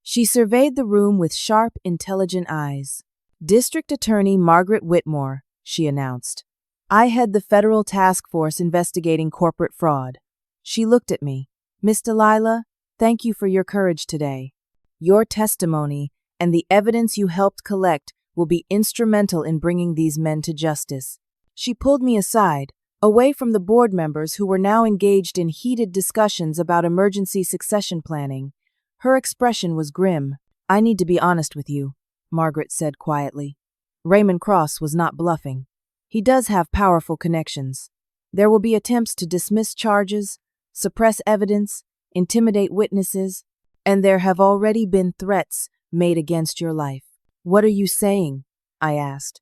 She surveyed the room with sharp, intelligent eyes. District Attorney Margaret Whitmore, she announced. I head the federal task force investigating corporate fraud. She looked at me. Miss Delilah, thank you for your courage today. Your testimony and the evidence you helped collect will be instrumental in bringing these men to justice. She pulled me aside, away from the board members who were now engaged in heated discussions about emergency succession planning. Her expression was grim. I need to be honest with you, Margaret said quietly. Raymond Cross was not bluffing. He does have powerful connections. There will be attempts to dismiss charges, suppress evidence, intimidate witnesses, and there have already been threats made against your life. What are you saying? I asked.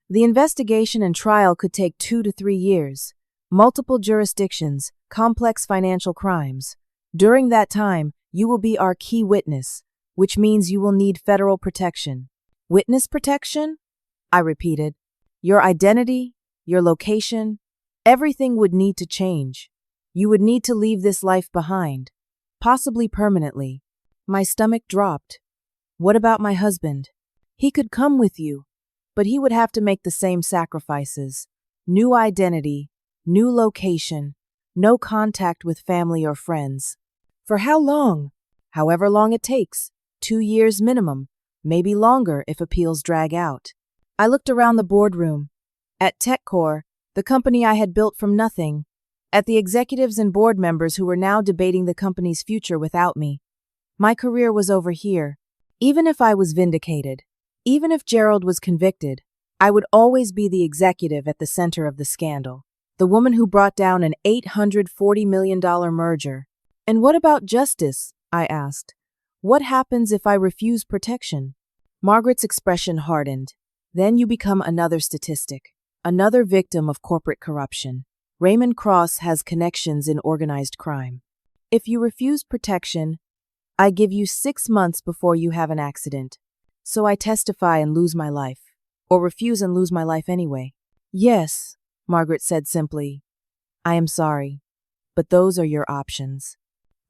The investigation and trial could take 2 to 3 years. Multiple jurisdictions, complex financial crimes. During that time, you will be our key witness, which means you will need federal protection. Witness protection? I repeated. Your identity, your location, everything would need to change. You would need to leave this life behind, possibly permanently. My stomach dropped. What about my husband? He could come with you, but he would have to make the same sacrifices. New identity, new location, no contact with family or friends. For how long? However long it takes. 2 years minimum, maybe longer if appeals drag out. I looked around the boardroom. At TechCore, the company I had built from nothing. At the executives and board members who were now debating the company's future without me. My career was over here. Even if I was vindicated, even if Gerald was convicted, I would always be the executive at the center of the scandal. The woman who brought down an $840 million merger. And what about justice? I asked. What happens if I refuse protection? Margaret's expression hardened. Then you become another statistic, another victim of corporate corruption. Raymond Cross has connections in organized crime. If you refuse protection, I give you 6 months before you have an accident. So I testify and lose my life, or refuse and lose my life anyway. Yes, Margaret said simply. I am sorry, but those are your options.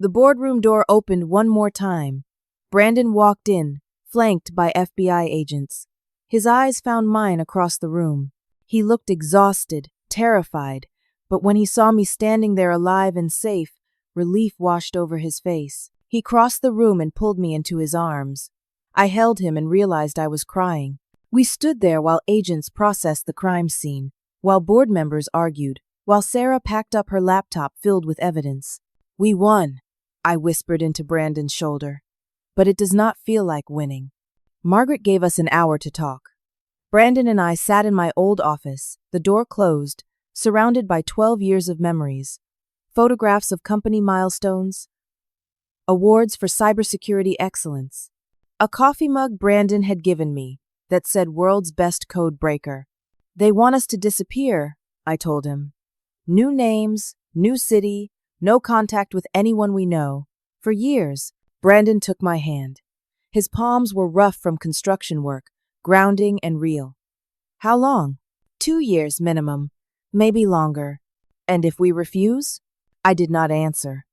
The boardroom door opened one more time. Brandon walked in, flanked by FBI agents. His eyes found mine across the room. He looked exhausted, terrified, but when he saw me standing there alive and safe, relief washed over his face. He crossed the room and pulled me into his arms. I held him and realized I was crying. We stood there while agents processed the crime scene, while board members argued, while Sarah packed up her laptop filled with evidence. We won, I whispered into Brandon's shoulder. But it does not feel like winning. Margaret gave us an hour to talk. Brandon and I sat in my old office, the door closed, surrounded by 12 years of memories, photographs of company milestones, awards for cybersecurity excellence, a coffee mug Brandon had given me that said World's Best Code Breaker. They want us to disappear, I told him. New names, new city, no contact with anyone we know. For years, Brandon took my hand. His palms were rough from construction work, grounding and real. How long? 2 years minimum, maybe longer. And if we refuse? I did not answer.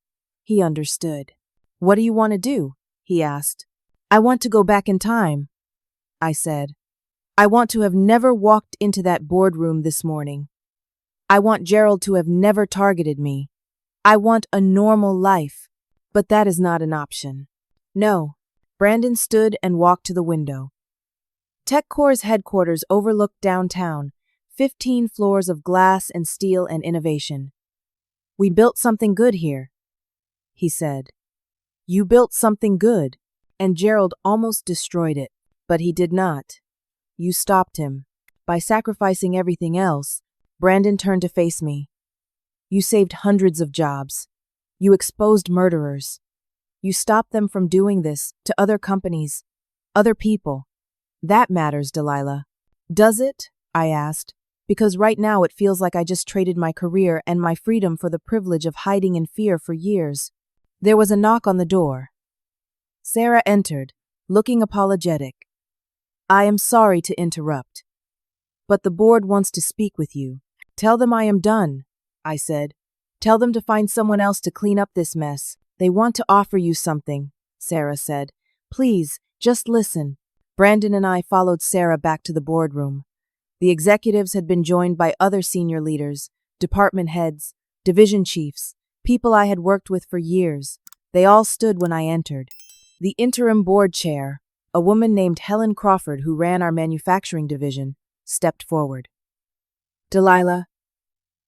He understood. What do you want to do? He asked. I want to go back in time, I said. I want to have never walked into that boardroom this morning. I want Gerald to have never targeted me. I want a normal life, but that is not an option. No. Brandon stood and walked to the window. TechCore's headquarters overlooked downtown, 15 floors of glass and steel and innovation. We built something good here, he said. You built something good, and Gerald almost destroyed it, but he did not. You stopped him. By sacrificing everything else, Brandon turned to face me. You saved hundreds of jobs. You exposed murderers. You stopped them from doing this to other companies, other people. That matters, Delilah. Does it? I asked, because right now it feels like I just traded my career and my freedom for the privilege of hiding in fear for years. There was a knock on the door. Sarah entered, looking apologetic. I am sorry to interrupt, but the board wants to speak with you. Tell them I am done, I said. Tell them to find someone else to clean up this mess. They want to offer you something, Sarah said. Please, just listen. Brandon and I followed Sarah back to the boardroom. The executives had been joined by other senior leaders, department heads, division chiefs, people I had worked with for years. They all stood when I entered. The interim board chair, a woman named Helen Crawford who ran our manufacturing division, stepped forward. Delilah,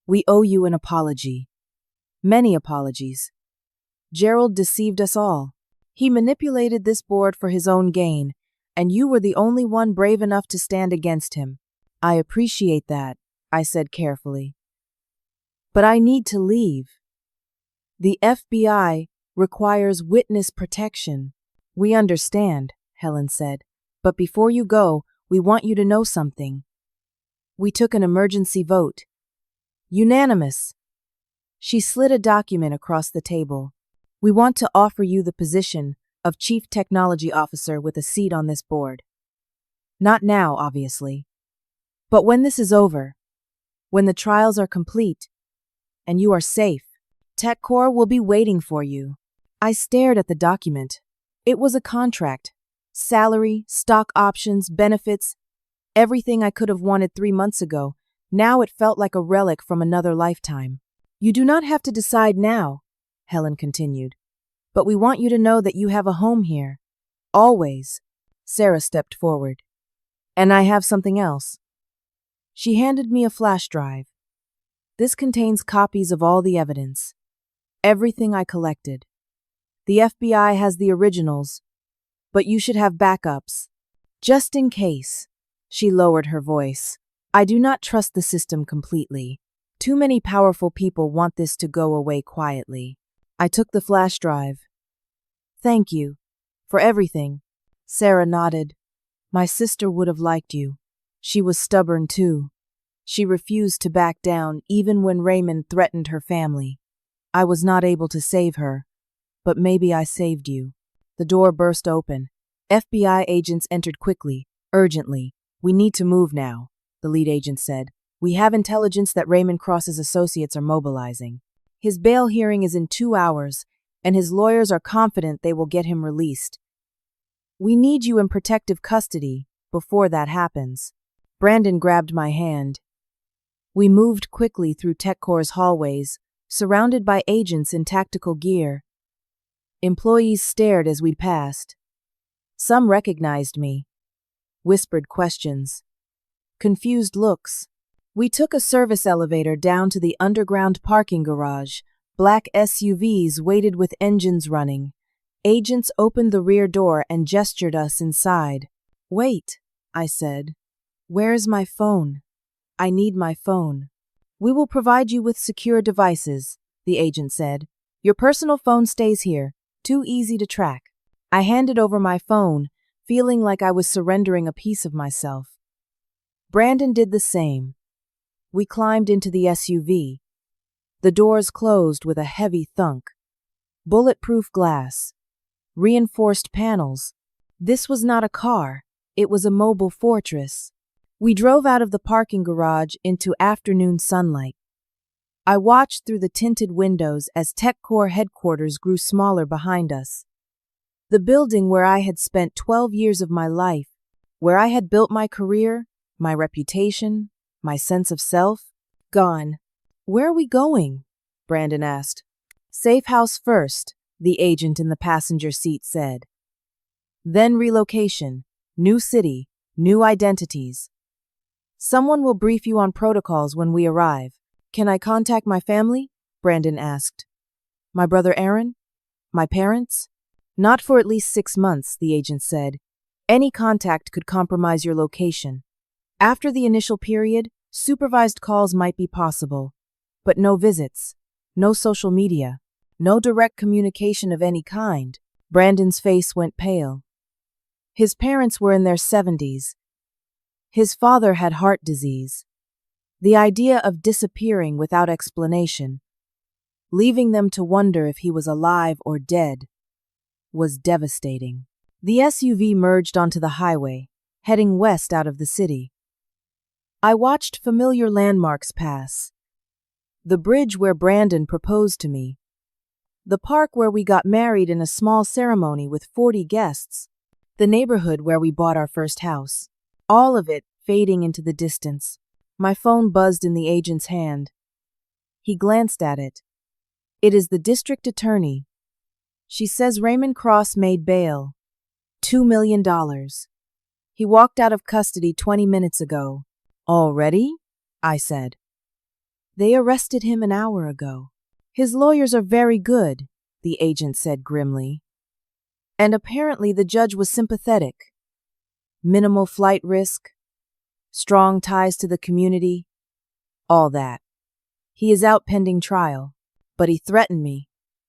we owe you an apology. Many apologies. Gerald deceived us all. He manipulated this board for his own gain, and you were the only one brave enough to stand against him. I appreciate that, I said carefully. But I need to leave. The FBI requires witness protection. We understand, Helen said, but before you go, we want you to know something. We took an emergency vote. Unanimous. She slid a document across the table. We want to offer you the position of Chief Technology Officer with a seat on this board. Not now, obviously. But when this is over, when the trials are complete, and you are safe, TechCore will be waiting for you. I stared at the document. It was a contract. Salary, stock options, benefits, everything I could have wanted 3 months ago. Now it felt like a relic from another lifetime. You do not have to decide now, Helen continued. But we want you to know that you have a home here. Always. Sarah stepped forward. And I have something else. She handed me a flash drive. This contains copies of all the evidence. Everything I collected. The FBI has the originals, but you should have backups. Just in case. She lowered her voice. I do not trust the system completely. Too many powerful people want this to go away quietly. I took the flash drive. Thank you. For everything. Sarah nodded. My sister would have liked you. She was stubborn too. She refused to back down even when Raymond threatened her family. I was not able to save her, but maybe I saved you. The door burst open. FBI agents entered quickly, urgently. We need to move now, the lead agent said. We have intelligence that Raymond Cross's associates are mobilizing. His bail hearing is in 2 hours, and his lawyers are confident they will get him released. We need you in protective custody before that happens. Brandon grabbed my hand. We moved quickly through TechCore's hallways, surrounded by agents in tactical gear. Employees stared as we passed. Some recognized me, whispered questions, confused looks. We took a service elevator down to the underground parking garage. Black SUVs waited with engines running. Agents opened the rear door and gestured us inside. Wait, I said. Where's my phone? I need my phone. We will provide you with secure devices, the agent said. Your personal phone stays here, too easy to track. I handed over my phone, feeling like I was surrendering a piece of myself. Brandon did the same. We climbed into the SUV. The doors closed with a heavy thunk. Bulletproof glass. Reinforced panels. This was not a car, it was a mobile fortress. We drove out of the parking garage into afternoon sunlight. I watched through the tinted windows as TechCore headquarters grew smaller behind us. The building where I had spent 12 years of my life, where I had built my career, my reputation, my sense of self, gone. Where are we going? Brandon asked. Safe house first, the agent in the passenger seat said. Then relocation, new city, new identities. Someone will brief you on protocols when we arrive. Can I contact my family? Brandon asked. My brother Aaron? My parents? Not for at least 6 months, the agent said. Any contact could compromise your location. After the initial period, supervised calls might be possible, but no visits, no social media, no direct communication of any kind. Brandon's face went pale. His parents were in their 70s. His father had heart disease. The idea of disappearing without explanation, leaving them to wonder if he was alive or dead, was devastating. The SUV merged onto the highway, heading west out of the city. I watched familiar landmarks pass. The bridge where Brandon proposed to me. The park where we got married in a small ceremony with 40 guests. The neighborhood where we bought our first house. All of it fading into the distance. My phone buzzed in the agent's hand. He glanced at it. It is the district attorney. She says Raymond Cross made bail. $2 million. He walked out of custody 20 minutes ago. Already? I said. They arrested him an hour ago. His lawyers are very good, the agent said grimly. And apparently the judge was sympathetic. Minimal flight risk, strong ties to the community, all that. He is out pending trial, but he threatened me.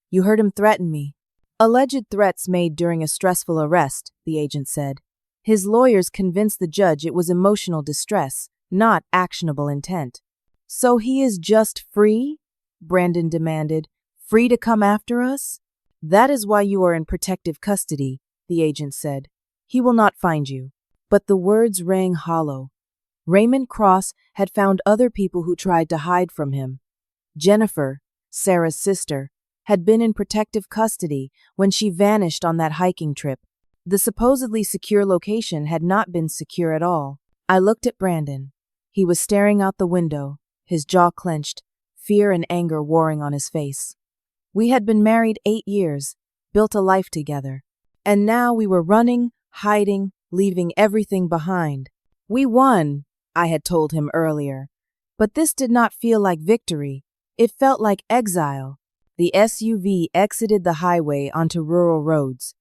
You heard him threaten me. Alleged threats made during a stressful arrest, the agent said. His lawyers convinced the judge it was emotional distress, not actionable intent. So he is just free? Brandon demanded. Free to come after us? That is why you are in protective custody, the agent said. He will not find you. But the words rang hollow. Raymond Cross had found other people who tried to hide from him. Jennifer, Sarah's sister, had been in protective custody when she vanished on that hiking trip. The supposedly secure location had not been secure at all. I looked at Brandon. He was staring out the window, his jaw clenched, fear and anger warring on his face. We had been married 8 years, built a life together, and now we were running, hiding, leaving everything behind. We won, I had told him earlier, but this did not feel like victory. It felt like exile. The SUV exited the highway onto rural roads.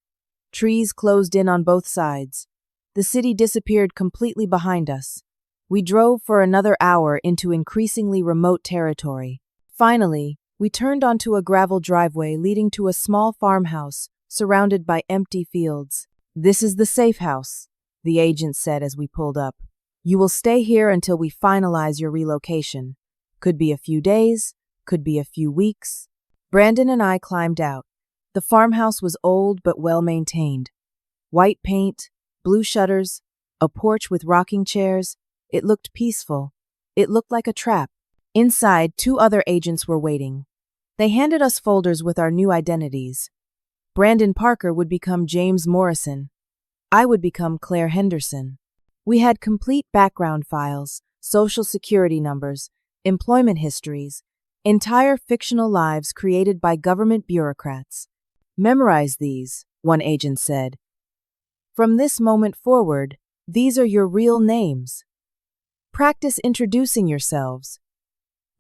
Trees closed in on both sides. The city disappeared completely behind us. We drove for another hour into increasingly remote territory. Finally, we turned onto a gravel driveway leading to a small farmhouse surrounded by empty fields. This is the safe house, the agent said as we pulled up. You will stay here until we finalize your relocation. Could be a few days, could be a few weeks. Brandon and I climbed out. The farmhouse was old but well maintained. White paint, blue shutters, a porch with rocking chairs. It looked peaceful. It looked like a trap. Inside, 2 other agents were waiting. They handed us folders with our new identities. Brandon Parker would become James Morrison. I would become Claire Henderson. We had complete background files, social security numbers, employment histories, entire fictional lives created by government bureaucrats. Memorize these, one agent said. From this moment forward, these are your real names. Practice introducing yourselves.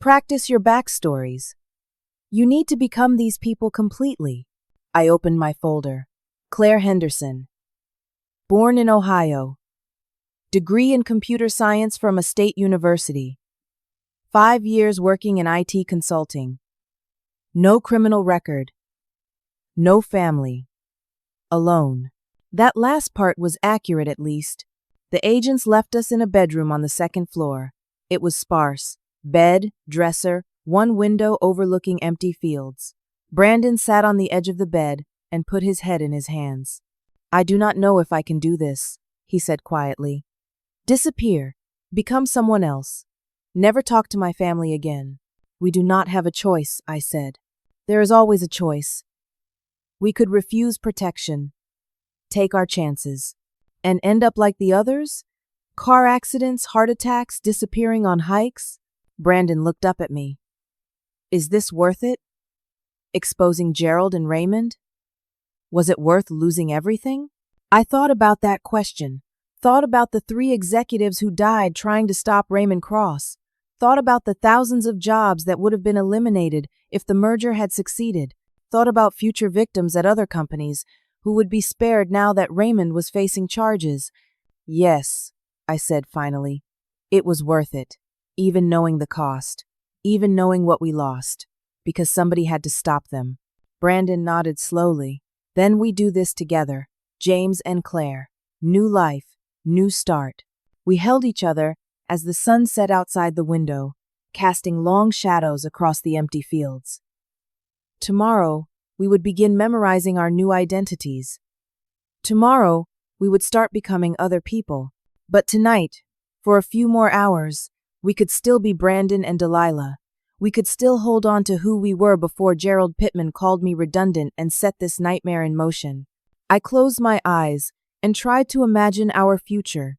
Practice your backstories. You need to become these people completely. I opened my folder. Claire Henderson. Born in Ohio. Degree in computer science from a state university. 5 years working in IT consulting. No criminal record. No family. Alone. That last part was accurate at least. The agents left us in a bedroom on the second floor. It was sparse. Bed, dresser, one window overlooking empty fields. Brandon sat on the edge of the bed and put his head in his hands. I do not know if I can do this, he said quietly. Disappear. Become someone else. Never talk to my family again. We do not have a choice, I said. There is always a choice. We could refuse protection, take our chances, and end up like the others? Car accidents, heart attacks, disappearing on hikes? Brandon looked up at me. Is this worth it? Exposing Gerald and Raymond? Was it worth losing everything? I thought about that question. Thought about the 3 executives who died trying to stop Raymond Cross. Thought about the thousands of jobs that would have been eliminated if the merger had succeeded. Thought about future victims at other companies who would be spared now that Raymond was facing charges. Yes, I said finally. It was worth it, even knowing the cost, even knowing what we lost, because somebody had to stop them. Brandon nodded slowly. Then we do this together, James and Claire. New life, new start. We held each other as the sun set outside the window, casting long shadows across the empty fields. Tomorrow, we would begin memorizing our new identities. Tomorrow, we would start becoming other people. But tonight, for a few more hours, we could still be Brandon and Delilah. We could still hold on to who we were before Gerald Pittman called me redundant and set this nightmare in motion. I closed my eyes and tried to imagine our future.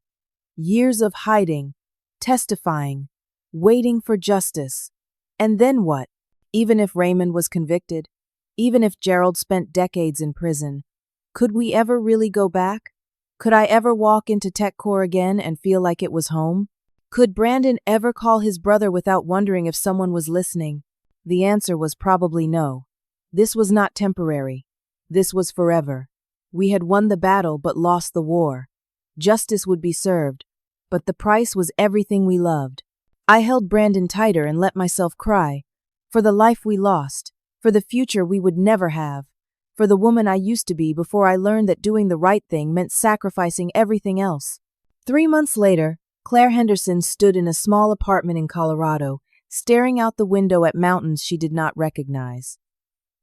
Years of hiding, testifying, waiting for justice. And then what? Even if Raymond was convicted, even if Gerald spent decades in prison, could we ever really go back? Could I ever walk into TechCore again and feel like it was home? Could Brandon ever call his brother without wondering if someone was listening? The answer was probably no. This was not temporary. This was forever. We had won the battle but lost the war. Justice would be served, but the price was everything we loved. I held Brandon tighter and let myself cry. For the life we lost, for the future we would never have, for the woman I used to be before I learned that doing the right thing meant sacrificing everything else. 3 months later, Claire Henderson stood in a small apartment in Colorado, staring out the window at mountains she did not recognize.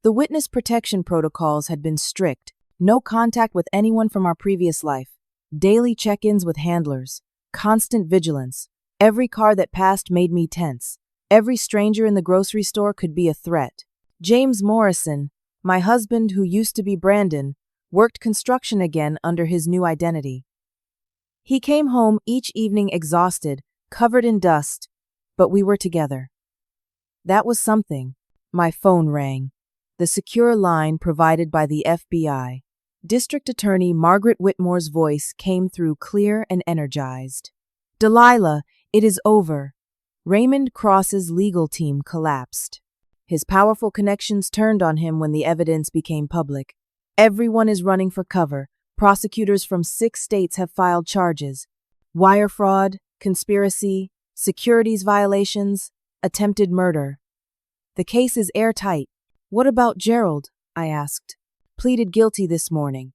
The witness protection protocols had been strict, no contact with anyone from our previous life, daily check-ins with handlers, constant vigilance. Every car that passed made me tense. Every stranger in the grocery store could be a threat. James Morrison, my husband who used to be Brandon, worked construction again under his new identity. He came home each evening exhausted, covered in dust, but we were together. That was something. My phone rang. The secure line provided by the FBI. District Attorney Margaret Whitmore's voice came through clear and energized. Delilah, it is over. Raymond Cross's legal team collapsed. His powerful connections turned on him when the evidence became public. Everyone is running for cover. Prosecutors from 6 states have filed charges. Wire fraud, conspiracy, securities violations, attempted murder. The case is airtight. What about Gerald? I asked. Pleaded guilty this morning.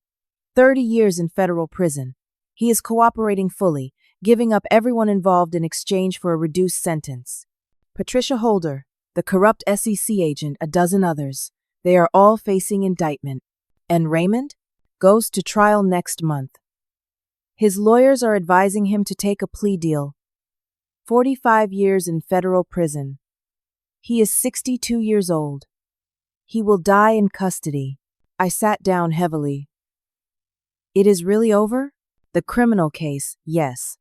30 years in federal prison. He is cooperating fully, giving up everyone involved in exchange for a reduced sentence. Patricia Holder, the corrupt SEC agent, a dozen others. They are all facing indictment. And Raymond? Goes to trial next month. His lawyers are advising him to take a plea deal. 45 years in federal prison. He is 62 years old. He will die in custody. I sat down heavily. It is really over? The criminal case, yes.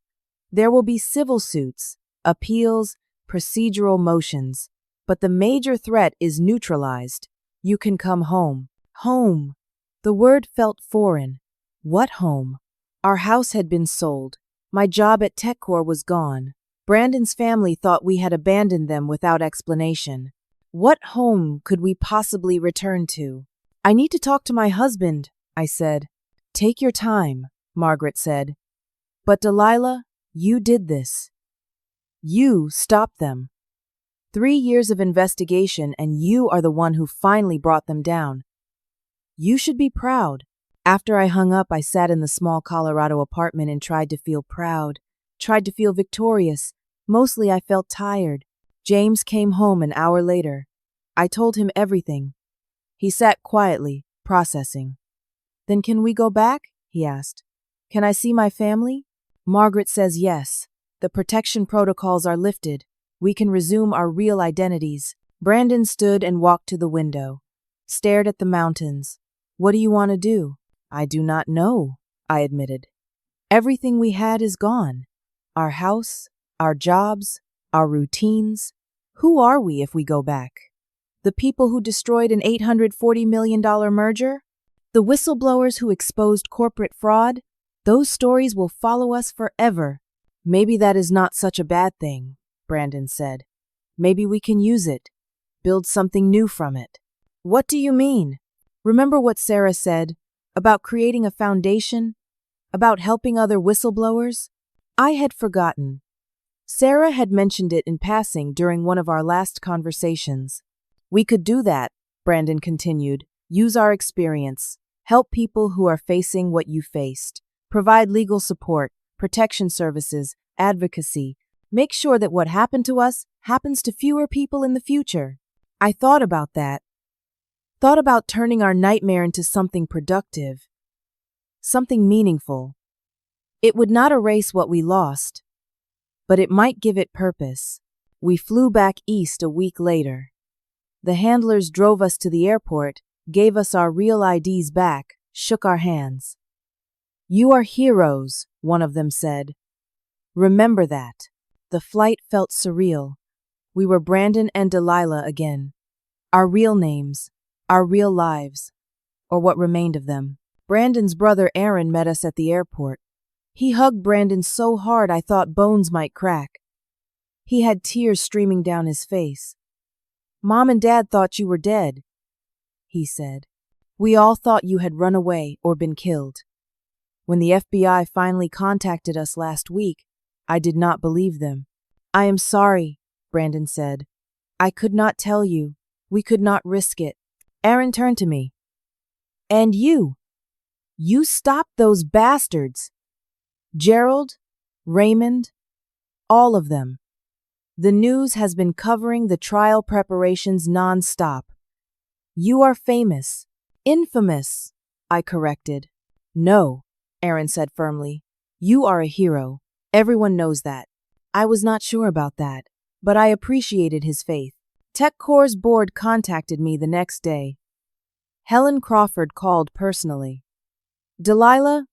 There will be civil suits, appeals, procedural motions. But the major threat is neutralized. You can come home. Home. The word felt foreign. What home? Our house had been sold. My job at TechCore was gone. Brandon's family thought we had abandoned them without explanation. What home could we possibly return to? I need to talk to my husband, I said. Take your time, Margaret said. But Delilah, you did this. You stopped them. 3 years of investigation, and you are the one who finally brought them down. You should be proud. After I hung up, I sat in the small Colorado apartment and tried to feel proud, tried to feel victorious. Mostly I felt tired. James came home an hour later. I told him everything. He sat quietly, processing. Then can we go back? He asked. Can I see my family? Margaret says yes. The protection protocols are lifted. We can resume our real identities. Brandon stood and walked to the window, stared at the mountains. What do you want to do? I do not know, I admitted. Everything we had is gone. Our house, our jobs, our routines. Who are we if we go back? The people who destroyed an $840 million merger? The whistleblowers who exposed corporate fraud? Those stories will follow us forever. Maybe that is not such a bad thing, Brandon said. Maybe we can use it, build something new from it. What do you mean? Remember what Sarah said about creating a foundation, about helping other whistleblowers? I had forgotten. Sarah had mentioned it in passing during one of our last conversations. We could do that, Brandon continued. Use our experience. Help people who are facing what you faced. Provide legal support, protection services, advocacy. Make sure that what happened to us happens to fewer people in the future. I thought about that. Thought about turning our nightmare into something productive, something meaningful. It would not erase what we lost, but it might give it purpose. We flew back east a week later. The handlers drove us to the airport, gave us our real IDs back, shook our hands. You are heroes, one of them said. Remember that. The flight felt surreal. We were Brandon and Delilah again. Our real names, our real lives, or what remained of them. Brandon's brother Aaron met us at the airport. He hugged Brandon so hard I thought bones might crack. He had tears streaming down his face. Mom and Dad thought you were dead, he said. We all thought you had run away or been killed. When the FBI finally contacted us last week, I did not believe them. I am sorry, Brandon said. I could not tell you. We could not risk it. Aaron turned to me. And you? You stopped those bastards. Gerald, Raymond, all of them. The news has been covering the trial preparations non-stop. You are famous. Infamous, I corrected. No, Aaron said firmly. You are a hero. Everyone knows that. I was not sure about that, but I appreciated his faith. TechCore's board contacted me the next day. Helen Crawford called personally. Delilah,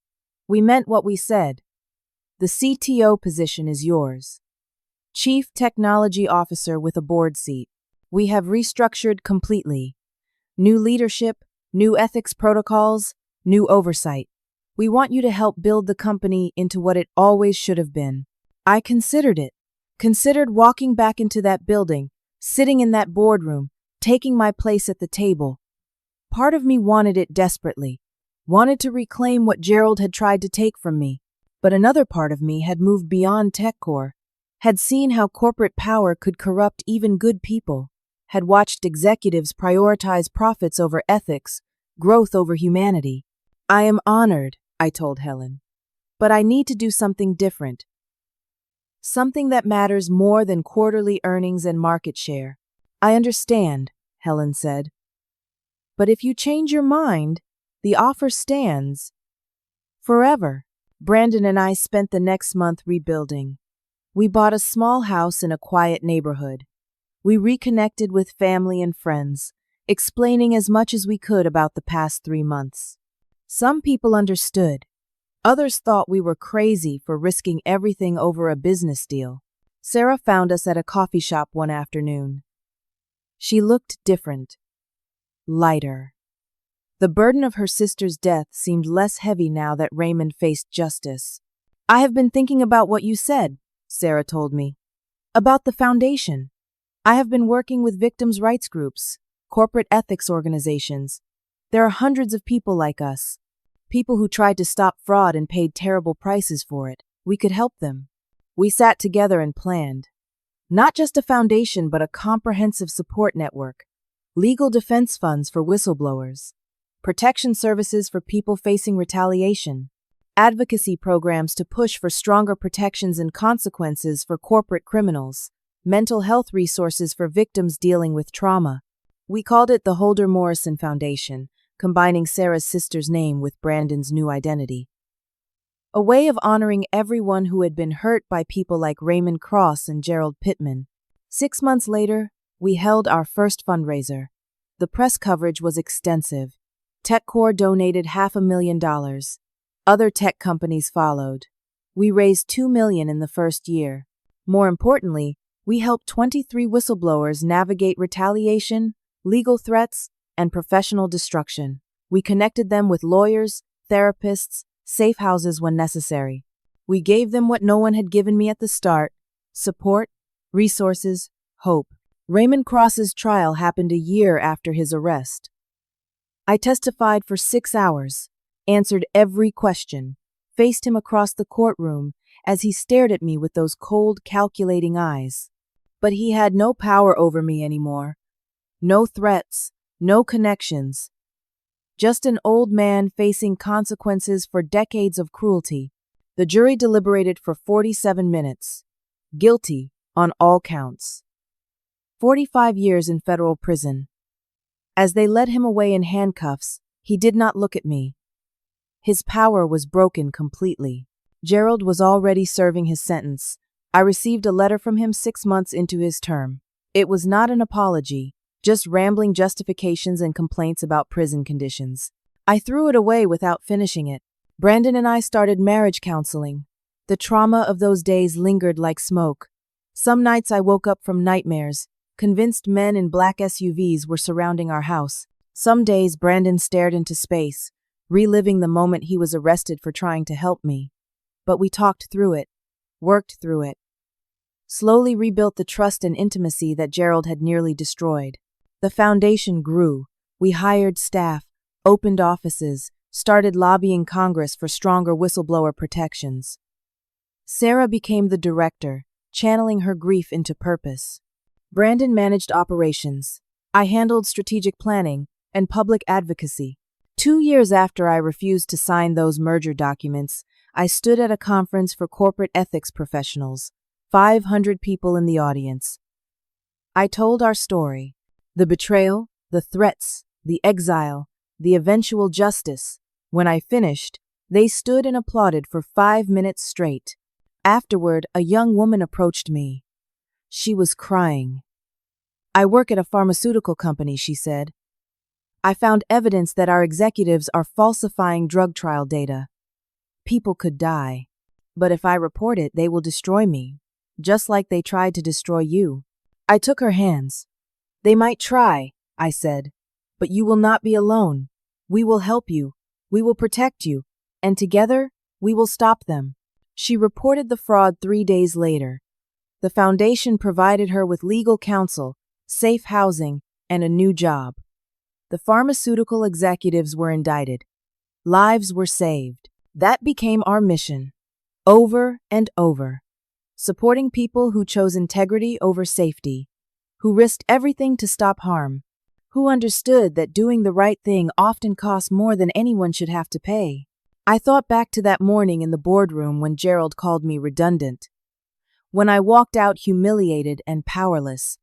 we meant what we said. The CTO position is yours. Chief Technology Officer with a board seat. We have restructured completely. New leadership, new ethics protocols, new oversight. We want you to help build the company into what it always should have been. I considered it. Considered walking back into that building, sitting in that boardroom, taking my place at the table. Part of me wanted it desperately, wanted to reclaim what Gerald had tried to take from me. But another part of me had moved beyond TechCore, had seen how corporate power could corrupt even good people, had watched executives prioritize profits over ethics, growth over humanity. I am honored, I told Helen. But I need to do something different. Something that matters more than quarterly earnings and market share. I understand, Helen said. But if you change your mind, the offer stands. Forever. Brandon and I spent the next month rebuilding. We bought a small house in a quiet neighborhood. We reconnected with family and friends, explaining as much as we could about the past 3 months. Some people understood. Others thought we were crazy for risking everything over a business deal. Sarah found us at a coffee shop one afternoon. She looked different, lighter. The burden of her sister's death seemed less heavy now that Raymond faced justice. I have been thinking about what you said, Sarah told me. About the foundation. I have been working with victims' rights groups, corporate ethics organizations. There are hundreds of people like us. People who tried to stop fraud and paid terrible prices for it. we could help them. We sat together and planned. Not just a foundation, but a comprehensive support network. Legal defense funds for whistleblowers. Protection services for people facing retaliation. Advocacy programs to push for stronger protections and consequences for corporate criminals. Mental health resources for victims dealing with trauma. We called it the Holder Morrison Foundation, combining Sarah's sister's name with Brandon's new identity. A way of honoring everyone who had been hurt by people like Raymond Cross and Gerald Pittman. 6 months later, we held our first fundraiser. The press coverage was extensive. TechCore donated $500,000. Other tech companies followed. We raised $2 million in the first year. More importantly, we helped 23 whistleblowers navigate retaliation, legal threats, and professional destruction. We connected them with lawyers, therapists, safe houses when necessary. We gave them what no one had given me at the start: support, resources, hope. Raymond Cross's trial happened a year after his arrest. I testified for 6 hours, answered every question, faced him across the courtroom as he stared at me with those cold, calculating eyes. But he had no power over me anymore. No threats, no connections. Just an old man facing consequences for decades of cruelty. The jury deliberated for 47 minutes. Guilty on all counts. 45 years in federal prison. As they led him away in handcuffs, he did not look at me. His power was broken completely. Gerald was already serving his sentence. I received a letter from him 6 months into his term. It was not an apology, just rambling justifications and complaints about prison conditions. I threw it away without finishing it. Brandon and I started marriage counseling. The trauma of those days lingered like smoke. Some nights I woke up from nightmares, convinced men in black SUVs were surrounding our house. Some days Brandon stared into space, reliving the moment he was arrested for trying to help me. But we talked through it, worked through it. Slowly rebuilt the trust and intimacy that Gerald had nearly destroyed. The foundation grew. We hired staff, opened offices, started lobbying Congress for stronger whistleblower protections. Sarah became the director, channeling her grief into purpose. Brandon managed operations. I handled strategic planning and public advocacy. 2 years after I refused to sign those merger documents, I stood at a conference for corporate ethics professionals, 500 people in the audience. I told our story. The betrayal, the threats, the exile, the eventual justice. When I finished, they stood and applauded for 5 minutes straight. Afterward, a young woman approached me. She was crying. "I work at a pharmaceutical company," she said. "I found evidence that our executives are falsifying drug trial data. People could die. But if I report it, they will destroy me, just like they tried to destroy you." I took her hands. "They might try," I said, "but you will not be alone. We will help you. We will protect you. And together, we will stop them." She reported the fraud 3 days later. The foundation provided her with legal counsel, safe housing, and a new job. The pharmaceutical executives were indicted. Lives were saved. That became our mission. Over and over. Supporting people who chose integrity over safety, who risked everything to stop harm, who understood that doing the right thing often costs more than anyone should have to pay. I thought back to that morning in the boardroom when Gerald called me redundant. When I walked out humiliated and powerless.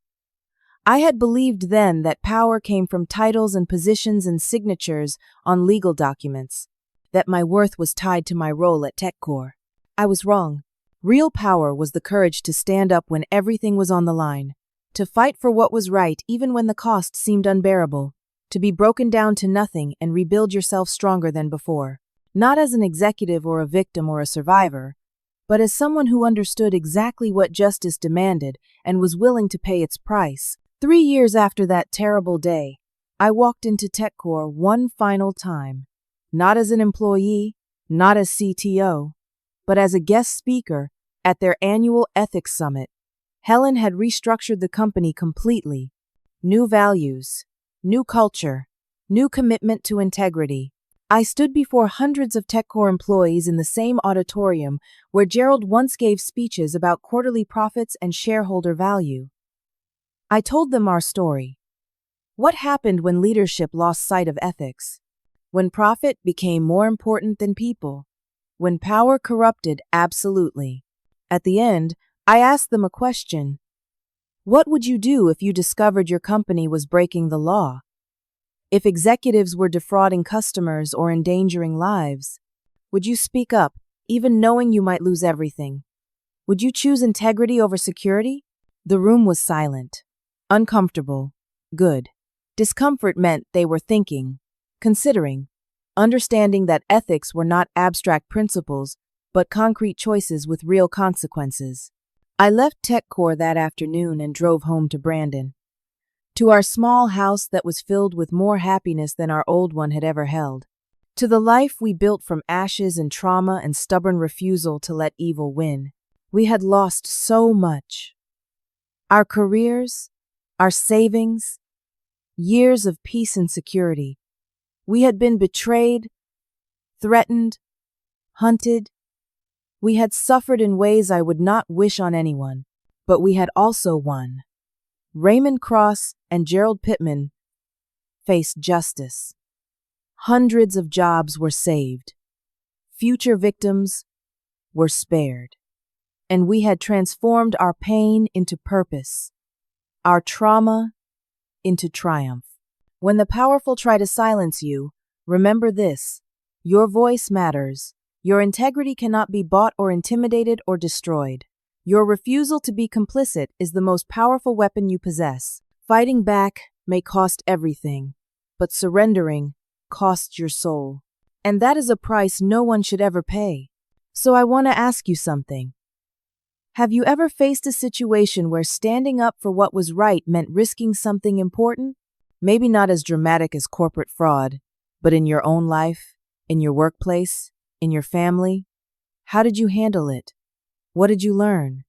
I had believed then that power came from titles and positions and signatures on legal documents, that my worth was tied to my role at TechCore. I was wrong. Real power was the courage to stand up when everything was on the line, to fight for what was right even when the cost seemed unbearable, to be broken down to nothing and rebuild yourself stronger than before, not as an executive or a victim or a survivor, but as someone who understood exactly what justice demanded and was willing to pay its price. 3 years after that terrible day, I walked into TechCore one final time, not as an employee, not as CTO, but as a guest speaker at their annual ethics summit. Helen had restructured the company completely. New values, new culture, new commitment to integrity. I stood before hundreds of TechCore employees in the same auditorium where Gerald once gave speeches about quarterly profits and shareholder value. I told them our story. What happened when leadership lost sight of ethics? When profit became more important than people? When power corrupted absolutely? At the end, I asked them a question. What would you do if you discovered your company was breaking the law? If executives were defrauding customers or endangering lives? Would you speak up, even knowing you might lose everything? Would you choose integrity over security? The room was silent. Uncomfortable. Good. Discomfort meant they were thinking, considering, understanding that ethics were not abstract principles, but concrete choices with real consequences. I left TechCore that afternoon and drove home to Brandon, to our small house that was filled with more happiness than our old one had ever held, to the life we built from ashes and trauma and stubborn refusal to let evil win. We had lost so much. Our careers, our savings, years of peace and security. We had been betrayed, threatened, hunted. We had suffered in ways I would not wish on anyone, but we had also won. Raymond Cross and Gerald Pittman faced justice. Hundreds of jobs were saved. Future victims were spared. And we had transformed our pain into purpose, our trauma into triumph. When the powerful try to silence you, remember this: your voice matters. Your integrity cannot be bought or intimidated or destroyed. Your refusal to be complicit is the most powerful weapon you possess. Fighting back may cost everything, but surrendering costs your soul. And that is a price no one should ever pay. So I want to ask you something. Have you ever faced a situation where standing up for what was right meant risking something important? Maybe not as dramatic as corporate fraud, but in your own life, in your workplace, in your family? How did you handle it? What did you learn?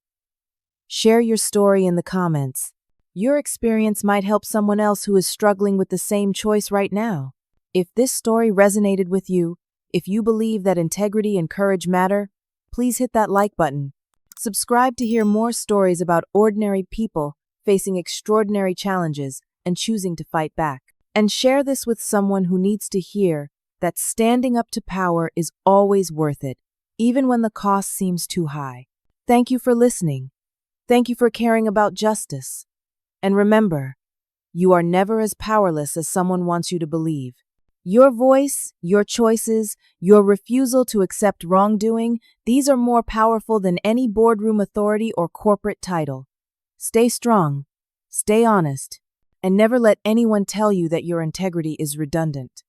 Share your story in the comments. Your experience might help someone else who is struggling with the same choice right now. If this story resonated with you, if you believe that integrity and courage matter, please hit that like button. Subscribe to hear more stories about ordinary people facing extraordinary challenges and choosing to fight back. And share this with someone who needs to hear that standing up to power is always worth it, even when the cost seems too high. Thank you for listening. Thank you for caring about justice. And remember, you are never as powerless as someone wants you to believe. Your voice, your choices, your refusal to accept wrongdoing, these are more powerful than any boardroom authority or corporate title. Stay strong, stay honest, and never let anyone tell you that your integrity is redundant.